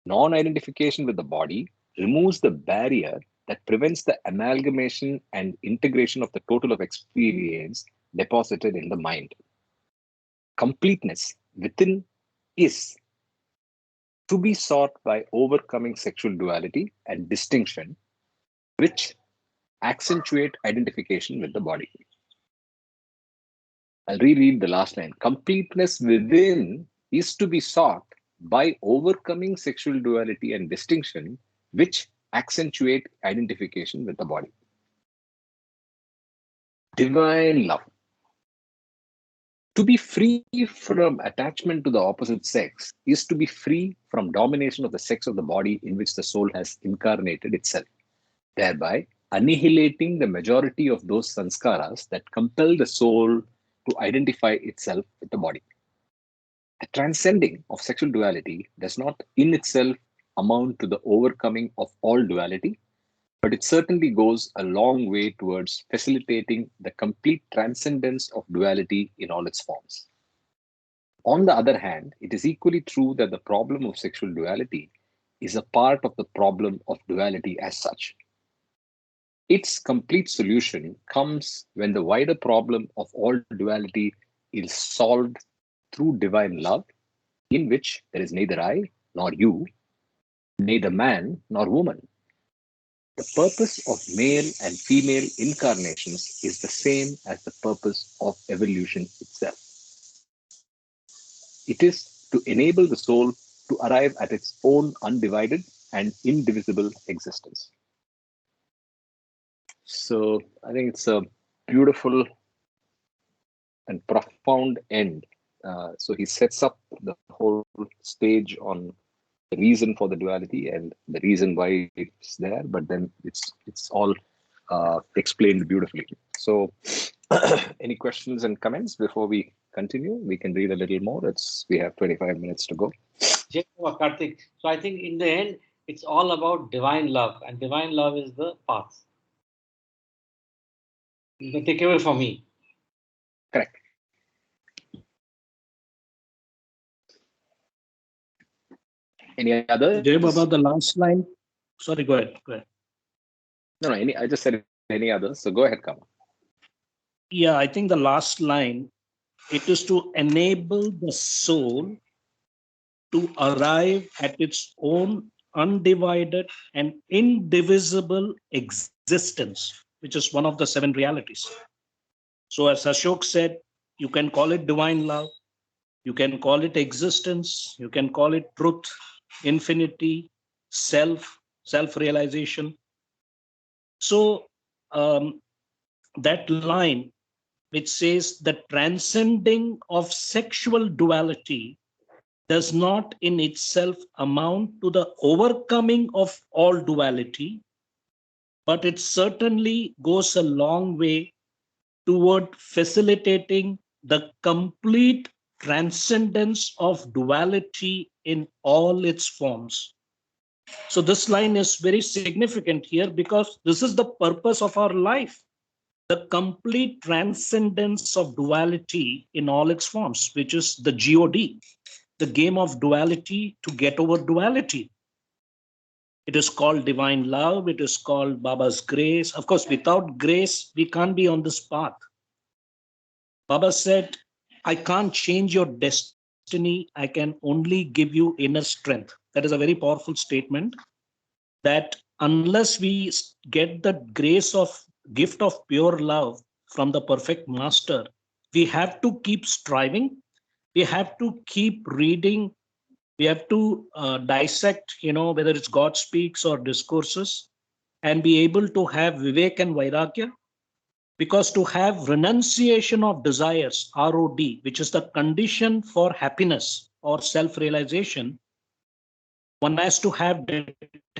Non identification with the body removes the barrier that prevents the amalgamation and integration of the total of experience deposited in the mind. Completeness within is to be sought by overcoming sexual duality and distinction, which accentuate identification with the body. I'll reread the last line. Completeness within is to be sought by overcoming sexual duality and distinction, which accentuate identification with the body. Divine love. To be free from attachment to the opposite sex is to be free from domination of the sex of the body in which the soul has incarnated itself, thereby annihilating the majority of those sanskaras that compel the soul to identify itself with the body. The transcending of sexual duality does not in itself amount to the overcoming of all duality, but it certainly goes a long way towards facilitating the complete transcendence of duality in all its forms. On the other hand, it is equally true that the problem of sexual duality is a part of the problem of duality as such. Its complete solution comes when the wider problem of all duality is solved through divine love in which there is neither I nor you, neither man nor woman. The purpose of male and female incarnations is the same as the purpose of evolution itself. It is to enable the soul to arrive at its own undivided and indivisible existence. So I think it's a beautiful and profound end. So he sets up the whole stage on the reason for the duality and the reason why it's there, but then it's all explained beautifully. So any questions and comments before we continue? We can read a little more. We have 25 minutes to go. Jai Baba, Karthik. So I think in the end, it's all about divine love, and divine love is the path. The takeaway for me. Correct. Any others? Jay Baba, the last line. Sorry, go ahead. Go ahead. No, I just said any others. So go ahead, Kama. Yeah, I think the last line, it is to enable the soul to arrive at its own undivided and indivisible existence, which is one of the 7 realities. So as Ashok said, you can call it divine love, you can call it existence, you can call it truth, infinity, self-realization. So that line which says the transcending of sexual duality does not in itself amount to the overcoming of all duality, but it certainly goes a long way toward facilitating the complete transcendence of duality in all its forms. So this line is very significant here because this is the purpose of our life, the complete transcendence of duality in all its forms, which is the God, the game of duality to get over duality. It is called divine love. It is called Baba's grace. Of course, without grace, we can't be on this path. Baba said, I can't change your destiny. I can only give you inner strength. That is a very powerful statement, that unless we get the grace of gift of pure love from the perfect master, we have to keep striving. We have to keep reading. We have to dissect, whether it's God speaks or discourses, and be able to have vivek and vairagya. Because to have renunciation of desires, ROD, which is the condition for happiness or self-realization, one has to have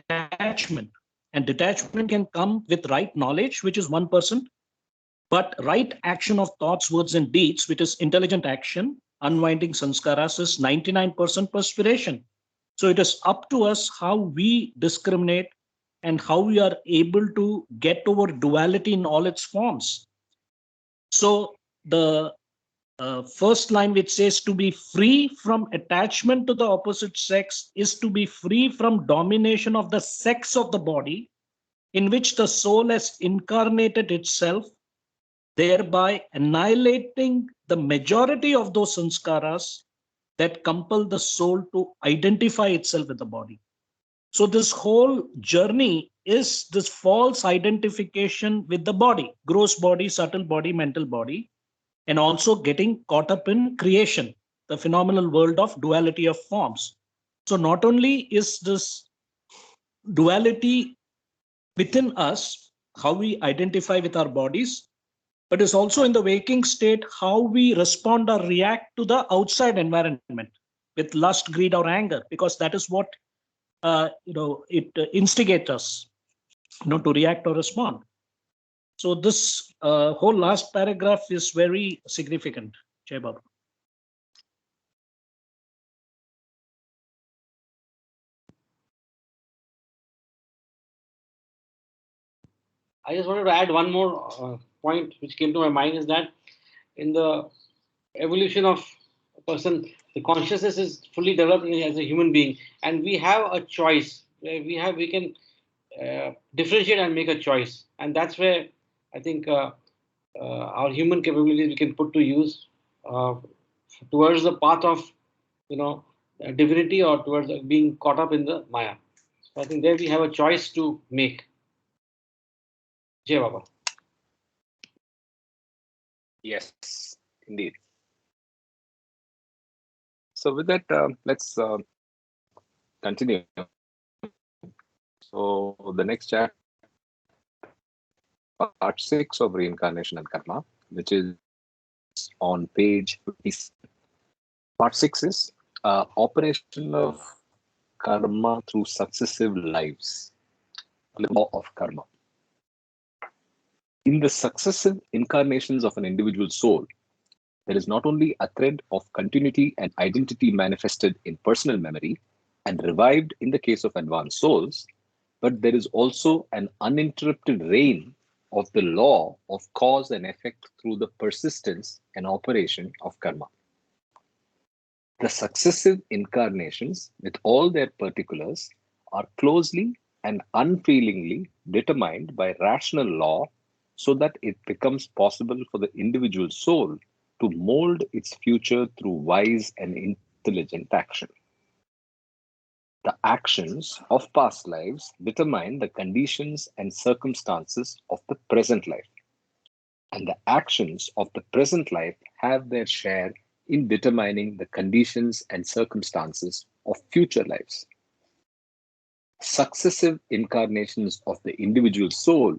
detachment. And detachment can come with right knowledge, which is 1%, but right action of thoughts, words, and deeds, which is intelligent action, unwinding sanskaras, is 99% perspiration. So it is up to us how we discriminate and how we are able to get over duality in all its forms. So the first line, which says to be free from attachment to the opposite sex, is to be free from domination of the sex of the body in which the soul has incarnated itself, thereby annihilating the majority of those sanskaras that compel the soul to identify itself with the body. So this whole journey is this false identification with the body, gross body, subtle body, mental body, and also getting caught up in creation, the phenomenal world of duality of forms. So not only is this duality within us, how we identify with our bodies, but it's also in the waking state, how we respond or react to the outside environment with lust, greed, or anger, because that is what it instigates us, to react or respond. So this whole last paragraph is very significant, Jai Baba. I just wanted to add one more point which came to my mind, is that in the evolution of a person, the consciousness is fully developed as a human being, and we have a choice where we can differentiate and make a choice, and that's where I think our human capabilities we can put to use uh, towards the path of divinity or towards being caught up in the Maya. So I think there we have a choice to make. Jai Baba. Yes, indeed. So with that, let's continue. So the next chapter, part 6 of Reincarnation and Karma, which is on page 57. Part 6 is operation of karma through successive lives, the law of karma. In the successive incarnations of an individual soul, there is not only a thread of continuity and identity manifested in personal memory and revived in the case of advanced souls, but there is also an uninterrupted reign of the law of cause and effect through the persistence and operation of karma. The successive incarnations, with all their particulars, are closely and unfailingly determined by rational law so that it becomes possible for the individual soul to mold its future through wise and intelligent action. The actions of past lives determine the conditions and circumstances of the present life, and the actions of the present life have their share in determining the conditions and circumstances of future lives. Successive incarnations of the individual soul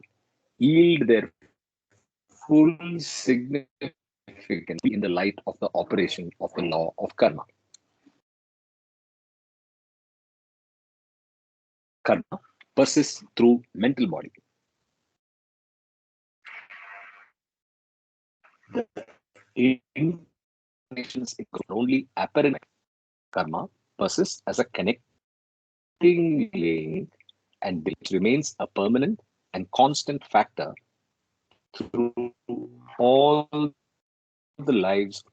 yield their full significance in the light of the operation of the law of karma. Karma persists through mental body. Incarnations only apparent karma persists as a connecting link and it remains a permanent and constant factor through all the lives.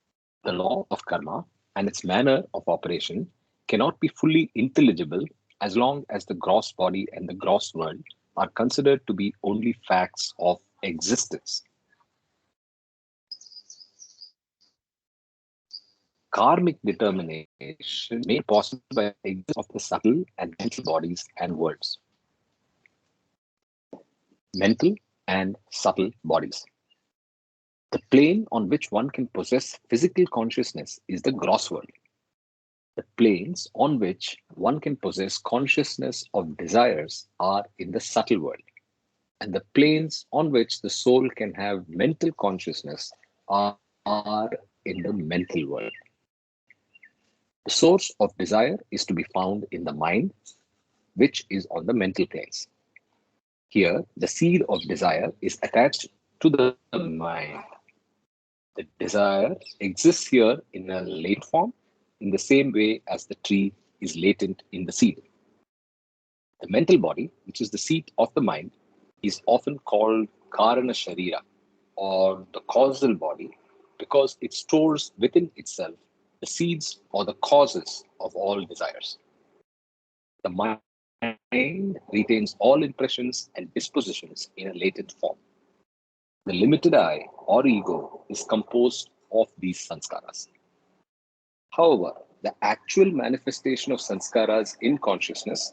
The law of karma and its manner of operation cannot be fully intelligible as long as the gross body and the gross world are considered to be only facts of existence. Karmic determination made possible by the existence of the subtle and mental bodies and worlds. Mental and subtle bodies. The plane on which one can possess physical consciousness is the gross world. The planes on which one can possess consciousness of desires are in the subtle world, and the planes on which the soul can have mental consciousness are in the mental world. The source of desire is to be found in the mind, which is on the mental planes. Here, the seed of desire is attached to the mind. The desire exists here in a late form, in the same way as the tree is latent in the seed. The mental body, which is the seat of the mind, is often called Karana Sharira, or the causal body, because it stores within itself the seeds or the causes of all desires. The mind retains all impressions and dispositions in a latent form. The limited I, or ego, is composed of these sanskaras. However, the actual manifestation of sanskaras in consciousness,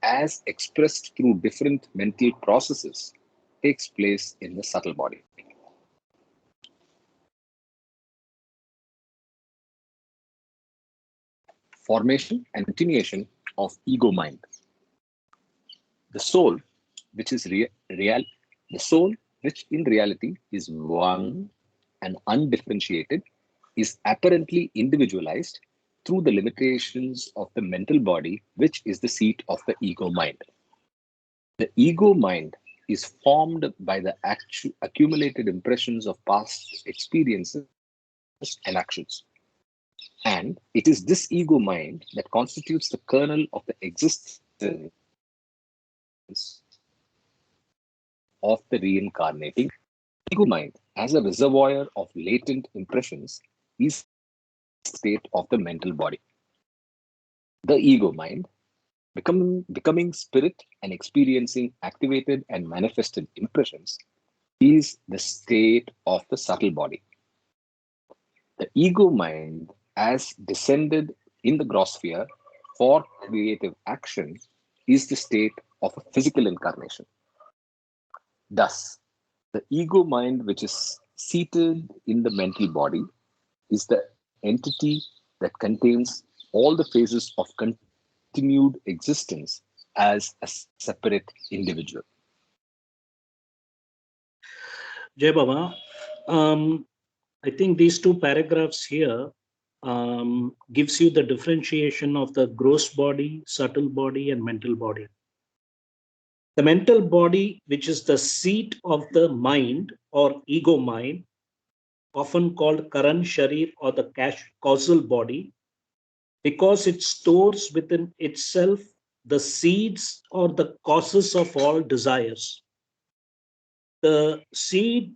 as expressed through different mental processes, takes place in the subtle body. Formation and continuation of ego mind. The soul, which is the soul, which in reality is one and undifferentiated, is apparently individualized through the limitations of the mental body, which is the seat of the ego mind. The ego mind is formed by the accumulated impressions of past experiences and actions. And it is this ego mind that constitutes the kernel of the existence of the reincarnating. Ego mind, as a reservoir of latent impressions, is the state of the mental body. The ego mind, becoming spirit and experiencing activated and manifested impressions, is the state of the subtle body. The ego mind, as descended in the gross sphere for creative action is the state of a physical incarnation. Thus, the ego mind, which is seated in the mental body, is the entity that contains all the phases of continued existence as a separate individual. Jai Baba, I think these two paragraphs here gives you the differentiation of the gross body, subtle body, and mental body. The mental body, which is the seat of the mind or ego mind, often called Karan Sharir or the causal body, because it stores within itself the seeds or the causes of all desires. The seed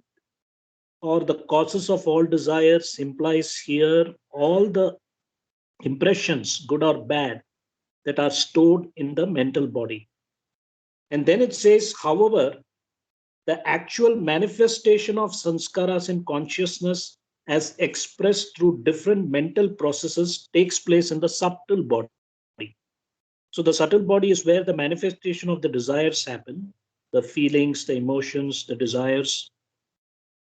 or the causes of all desires implies here all the impressions, good or bad, that are stored in the mental body. And then it says, however, the actual manifestation of sanskaras in consciousness as expressed through different mental processes takes place in the subtle body. So the subtle body is where the manifestation of the desires happen, the feelings, the emotions, the desires.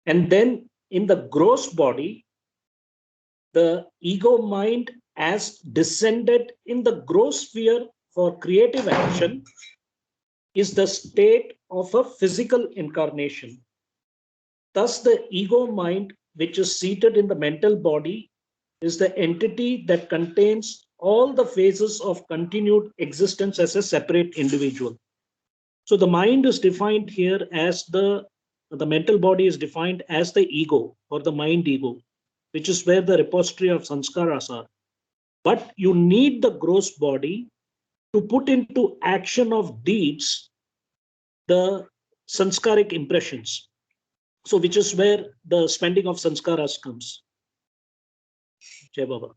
And then in the gross body, the ego mind as descended in the gross sphere for creative action is the state of a physical incarnation. Thus, the ego mind, which is seated in the mental body, is the entity that contains all the phases of continued existence as a separate individual. So the mind is defined here as the mental body is defined as the ego or the mind ego, which is where the repository of sanskaras are. But you need the gross body to put into action of deeds the sanskaric impressions. So which is where the spending of sanskaras comes. Jai Baba.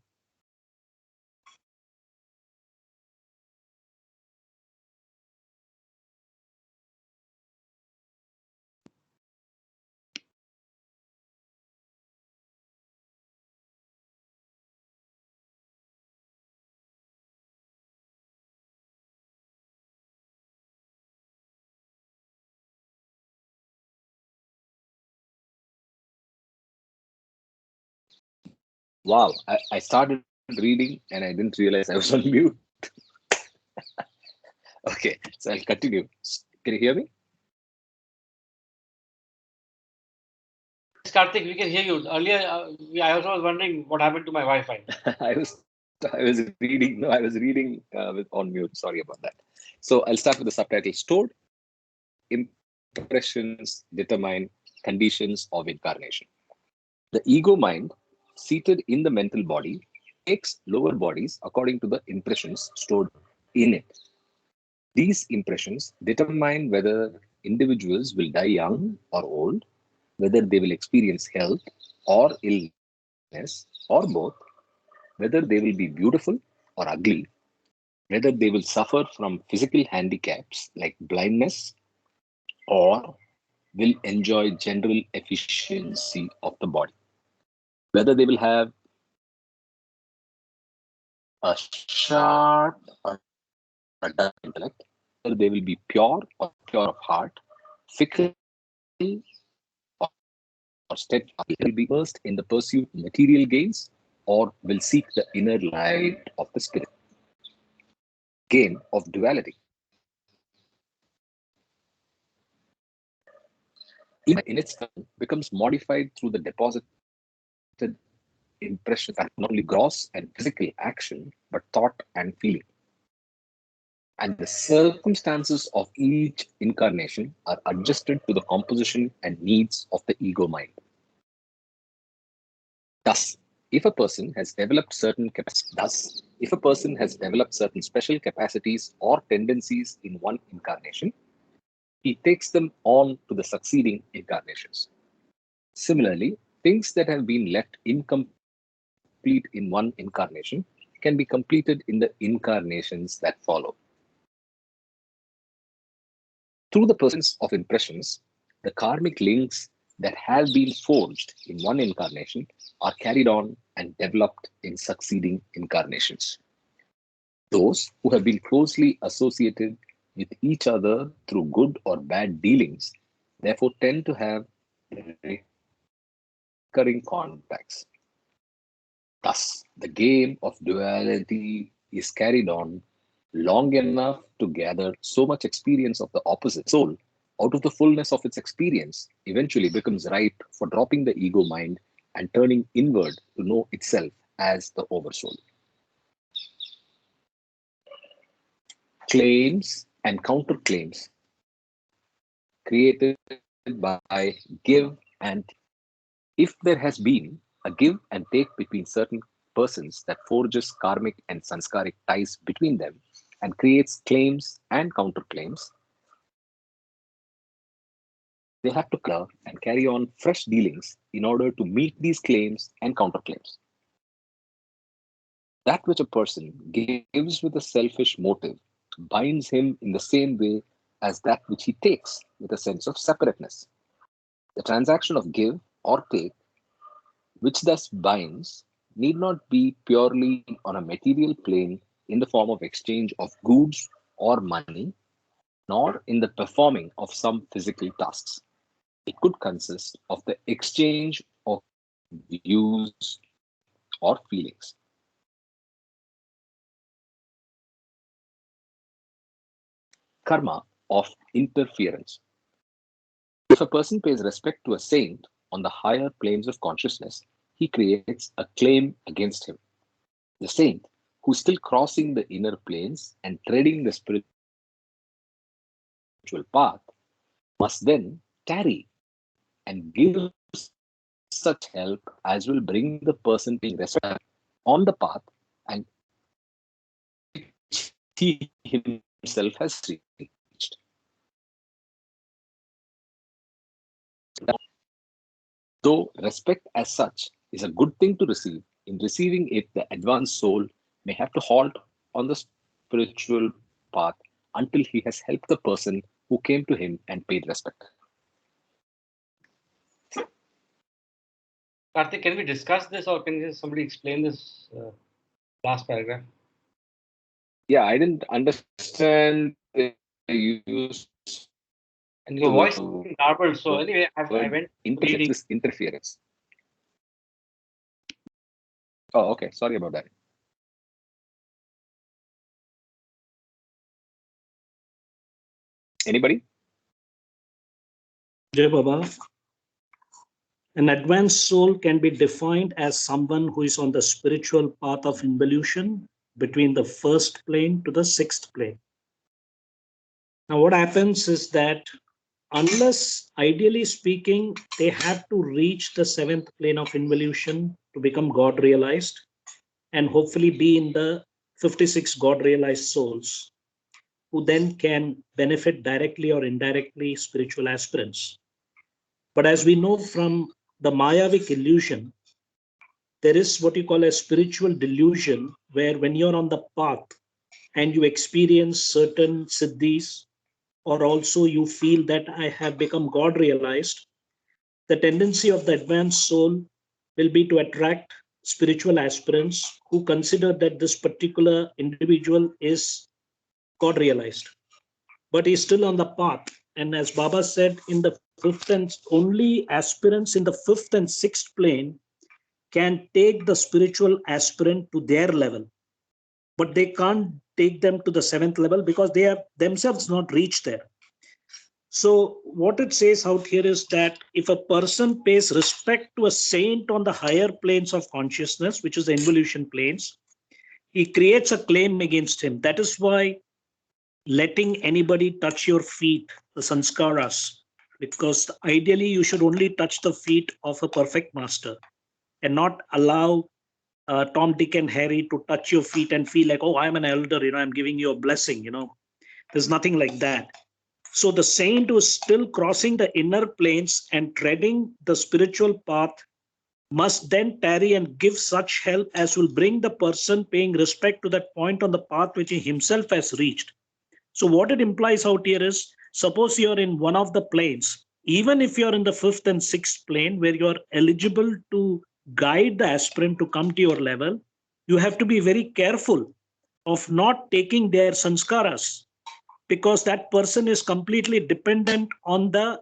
Wow, I started reading and I didn't realize I was on mute. Okay, so I'll continue. Can you hear me? Karthik, we can hear you. Earlier, I also was wondering what happened to my Wi-Fi. I was reading. No, I was reading on mute. Sorry about that. So I'll start with the subtitle: Stored impressions determine conditions of incarnation. The ego mind, seated in the mental body, takes lower bodies according to the impressions stored in it. These impressions determine whether individuals will die young or old, whether they will experience health or illness or both, whether they will be beautiful or ugly, whether they will suffer from physical handicaps like blindness or will enjoy general efficiency of the body, whether they will have a sharp or a dull intellect, whether they will be pure or pure of heart, fickle or steadfast, will be immersed in the pursuit of material gains or will seek the inner light of the spirit. Game of duality. In its turn, becomes modified through the deposited impressions that not only gross and physical action, but thought and feeling. And the circumstances of each incarnation are adjusted to the composition and needs of the ego mind. Thus, if a person has developed certain special capacities or tendencies in one incarnation, he takes them on to the succeeding incarnations. Similarly, things that have been left incomplete in one incarnation can be completed in the incarnations that follow. Through the persistence of impressions, the karmic links that have been forged in one incarnation are carried on and developed in succeeding incarnations. Those who have been closely associated with each other through good or bad dealings, therefore, tend to have recurring contacts. Thus, the game of duality is carried on long enough to gather so much experience of the opposite soul. Out of the fullness of its experience, eventually becomes ripe for dropping the ego mind and turning inward to know itself as the oversoul. Claims and counterclaims created by give and take. If there has been a give and take between certain persons that forges karmic and sanskaric ties between them and creates claims and counterclaims, they have to clear and carry on fresh dealings in order to meet these claims and counterclaims. That which a person gives with a selfish motive binds him in the same way as that which he takes with a sense of separateness. The transaction of give or take, which thus binds, need not be purely on a material plane in the form of exchange of goods or money, nor in the performing of some physical tasks. It could consist of the exchange of views or feelings. Karma of interference. If a person pays respect to a saint on the higher planes of consciousness, he creates a claim against him. The saint, who is still crossing the inner planes and treading the spiritual path, must then tarry and give such help as will bring the person paying respect on the path and he himself has reached. Though respect as such is a good thing to receive, in receiving it, the advanced soul may have to halt on the spiritual path until he has helped the person who came to him and paid respect. Karthik, can we discuss this or can somebody explain this last paragraph? Yeah, I didn't understand the use. And your voice is garbled. So anyway, I went reading. This interference. Oh, okay. Sorry about that. Anybody? Jai Baba. An advanced soul can be defined as someone who is on the spiritual path of involution between the first plane to the sixth plane. Now, what happens is that unless, ideally speaking, they have to reach the seventh plane of involution to become God realized and hopefully be in the 56 God realized souls who then can benefit directly or indirectly spiritual aspirants. But as we know from the Mayavic illusion, there is what you call a spiritual delusion where when you're on the path and you experience certain siddhis, or also you feel that I have become God realized, the tendency of the advanced soul will be to attract spiritual aspirants who consider that this particular individual is God realized, but he's still on the path. And as Baba said, in the fifth and only aspirants in the fifth and sixth plane can take the spiritual aspirant to their level, but they can't take them to the seventh level because they have themselves not reached there. So what it says out here is that if a person pays respect to a saint on the higher planes of consciousness, which is the involution planes, he creates a claim against him. That is why letting anybody touch your feet, the sanskaras, because ideally you should only touch the feet of a perfect master and not allow Tom, Dick, and Harry to touch your feet and feel like, oh, I'm an elder, I'm giving you a blessing, There's nothing like that. So the saint who is still crossing the inner planes and treading the spiritual path must then tarry and give such help as will bring the person paying respect to that point on the path which he himself has reached. So what it implies out here is, suppose you're in one of the planes even if you're in the 5th and 6th plane where you're eligible to guide the aspirant to come to your level, you have to be very careful of not taking their sanskaras, because that person is completely dependent on the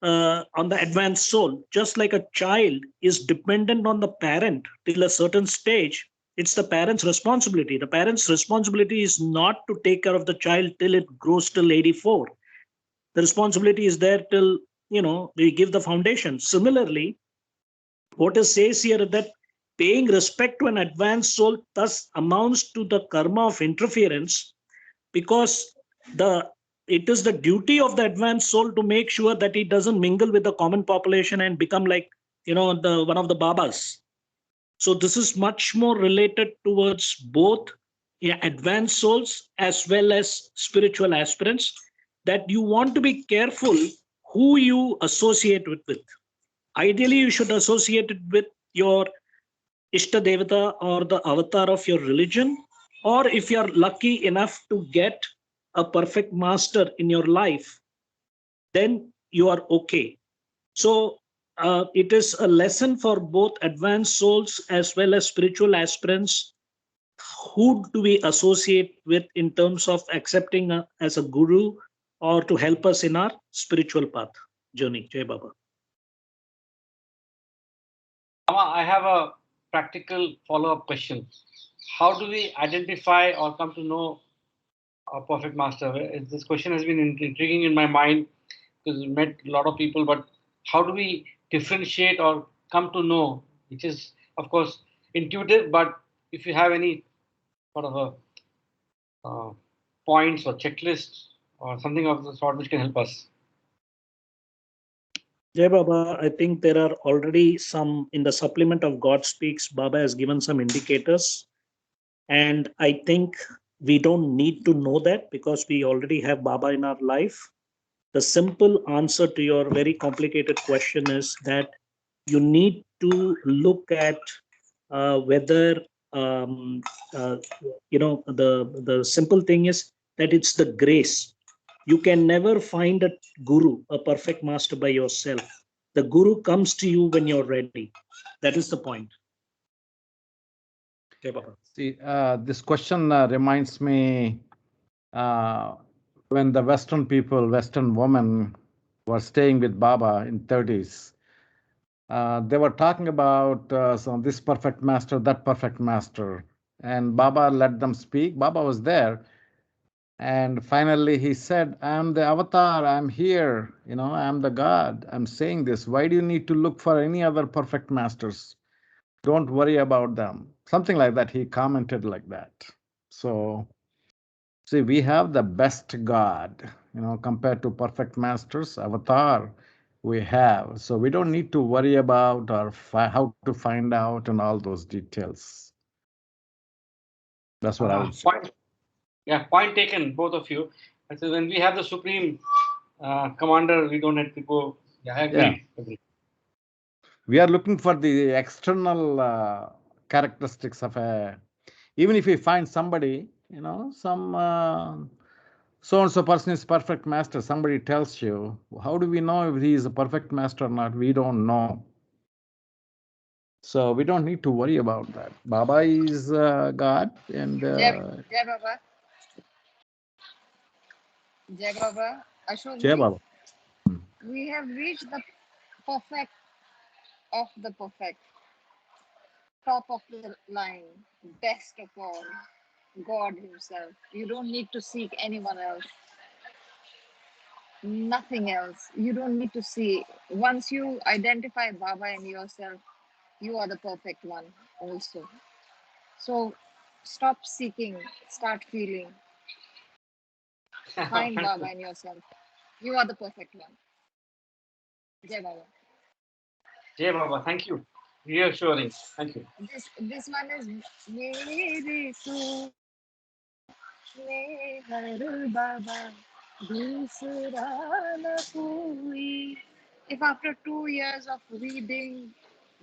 advanced soul. Just like a child is dependent on the parent till a certain stage, it's the parent's responsibility. The parent's responsibility is not to take care of the child till it grows till 84. The responsibility is there till, we give the foundation. Similarly, what it says here that paying respect to an advanced soul thus amounts to the karma of interference, because the it is the duty of the advanced soul to make sure that it doesn't mingle with the common population and become like, the one of the babas. So this is much more related towards both, advanced souls as well as spiritual aspirants, that you want to be careful who you associate with. Ideally, you should associate it with your Ishta Devata or the avatar of your religion, or if you're lucky enough to get a perfect master in your life, then you are okay. So it is a lesson for both advanced souls as well as spiritual aspirants. Who do we associate with in terms of accepting as a guru or to help us in our spiritual path journey? Jai Baba. I have a practical follow-up question. How do we identify or come to know a perfect master? This question has been intriguing in my mind because we met a lot of people, but how do we differentiate or come to know, which is, of course, intuitive, but if you have any sort of points or checklist or something of the sort which can help us. Jai Baba, I think there are already some in the supplement of God Speaks. Baba has given some indicators. And I think we don't need to know that because we already have Baba in our life. The simple answer to your very complicated question is that you need to look at whether, the simple thing is that it's the grace. You can never find a guru, a perfect master by yourself. The guru comes to you when you're ready. That is the point. Okay, Baba. See, this question reminds me when the Western people, Western women were staying with Baba in 30s. They were talking about this perfect master, that perfect master. And Baba let them speak. Baba was there. And finally he said, I'm the avatar, I'm here, I'm the God, I'm saying this. Why do you need to look for any other perfect masters? Don't worry about them. Something like that. He commented like that. So, see, we have the best God, compared to perfect masters, avatar we have. So we don't need to worry about or how to find out and all those details. That's what I would say. Point taken, both of you. So when we have the supreme commander, we don't have to go. Yeah, I agree. Yeah. We are looking for the external characteristics of even if we find somebody, some so-and-so person is perfect master, somebody tells you, how do we know if he is a perfect master or not? We don't know. So we don't need to worry about that. Baba is God and... Jai Baba. Jai Baba. Ashok Jai Baba. We have reached the perfect of the perfect, top of the line, best of all, God Himself. You don't need to seek anyone else, nothing else. You don't need to see. Once you identify Baba in yourself, you are the perfect one also. So stop seeking, start feeling. Find Baba in yourself. You are the perfect one. Jai Baba. Jai Baba, thank you. Reassuring. Thank you. This one is Mere Su Har Baba Dusra Na Koi. If after 2 years of reading,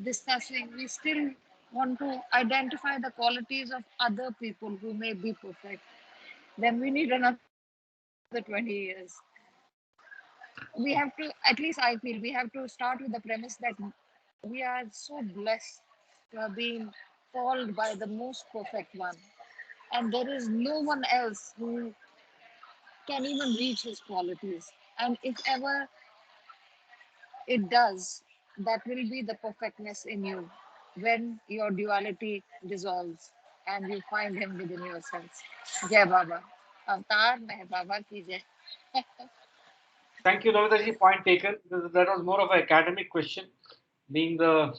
discussing, we still want to identify the qualities of other people who may be perfect, then we need another 20 years. we have to, at least I feel, we have to start with the premise that we are so blessed to have been called by the most perfect one. And there is no one else who can even reach his qualities. And if ever it does, that will be the perfectness in you when your duality dissolves and you find him within yourselves. Jai Baba. Avatar Meher Baba ki jai. Thank you, Ravitaji. Point taken. That was more of an academic question, being the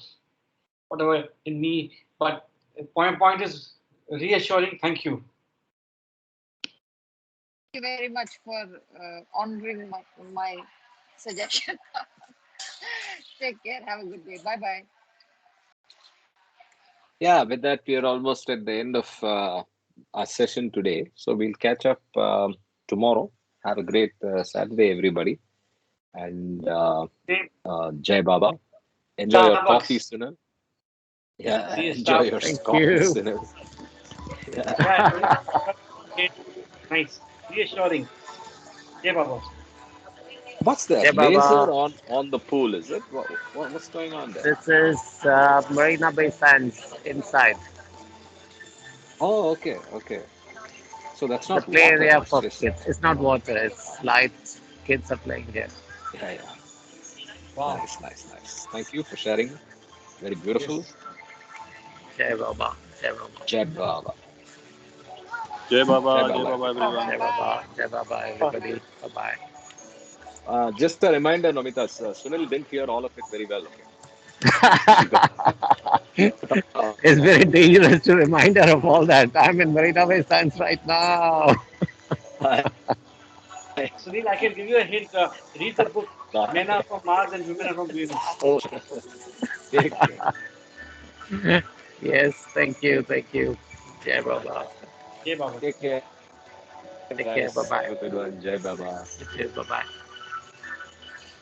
whatever in me. But point is reassuring. Thank you. Thank you very much for honoring my suggestion. Take care. Have a good day. Bye bye. Yeah, with that, we are almost at the end of our session today. So we'll catch up tomorrow. Have a great Saturday, everybody. And Jai Baba. Enjoy your coffee, Starbucks. Sunil. Yeah, See you, enjoy your Starbucks. Thank coffee, you. Sunil. Yeah. Yeah, nice. Reassuring. Jai Baba. What's that? Yeah, Laser Baba. on the pool, is it? What's going on there? This is Marina Bay Sands inside. Oh, okay. So that's The not play water. area It's for just, kids. It's not water. It's light. Kids are playing here. yeah. Wow. Nice. Thank you for sharing. Very beautiful. Yes. Jai Baba. Jai Baba. Jai Baba. Jai Jai Baba, Jai Baba, Baba, everybody. everyone. Jai Baba. Jai Baba. Everybody. Bye bye. Just a reminder, Nomita, Sunil didn't hear all of it very well. Okay. He got It's very dangerous to remind her of all that. I'm in Marina Bay Sands right now. Sunil, I can give you a hint. Read the book. Men are from Mars and women are from Venus. oh, take care. Yes, thank you. Thank you. Jai Baba. Jai Baba. Take care, Take care. Bye guys. bye. Have a good one. Jai Baba. Bye bye.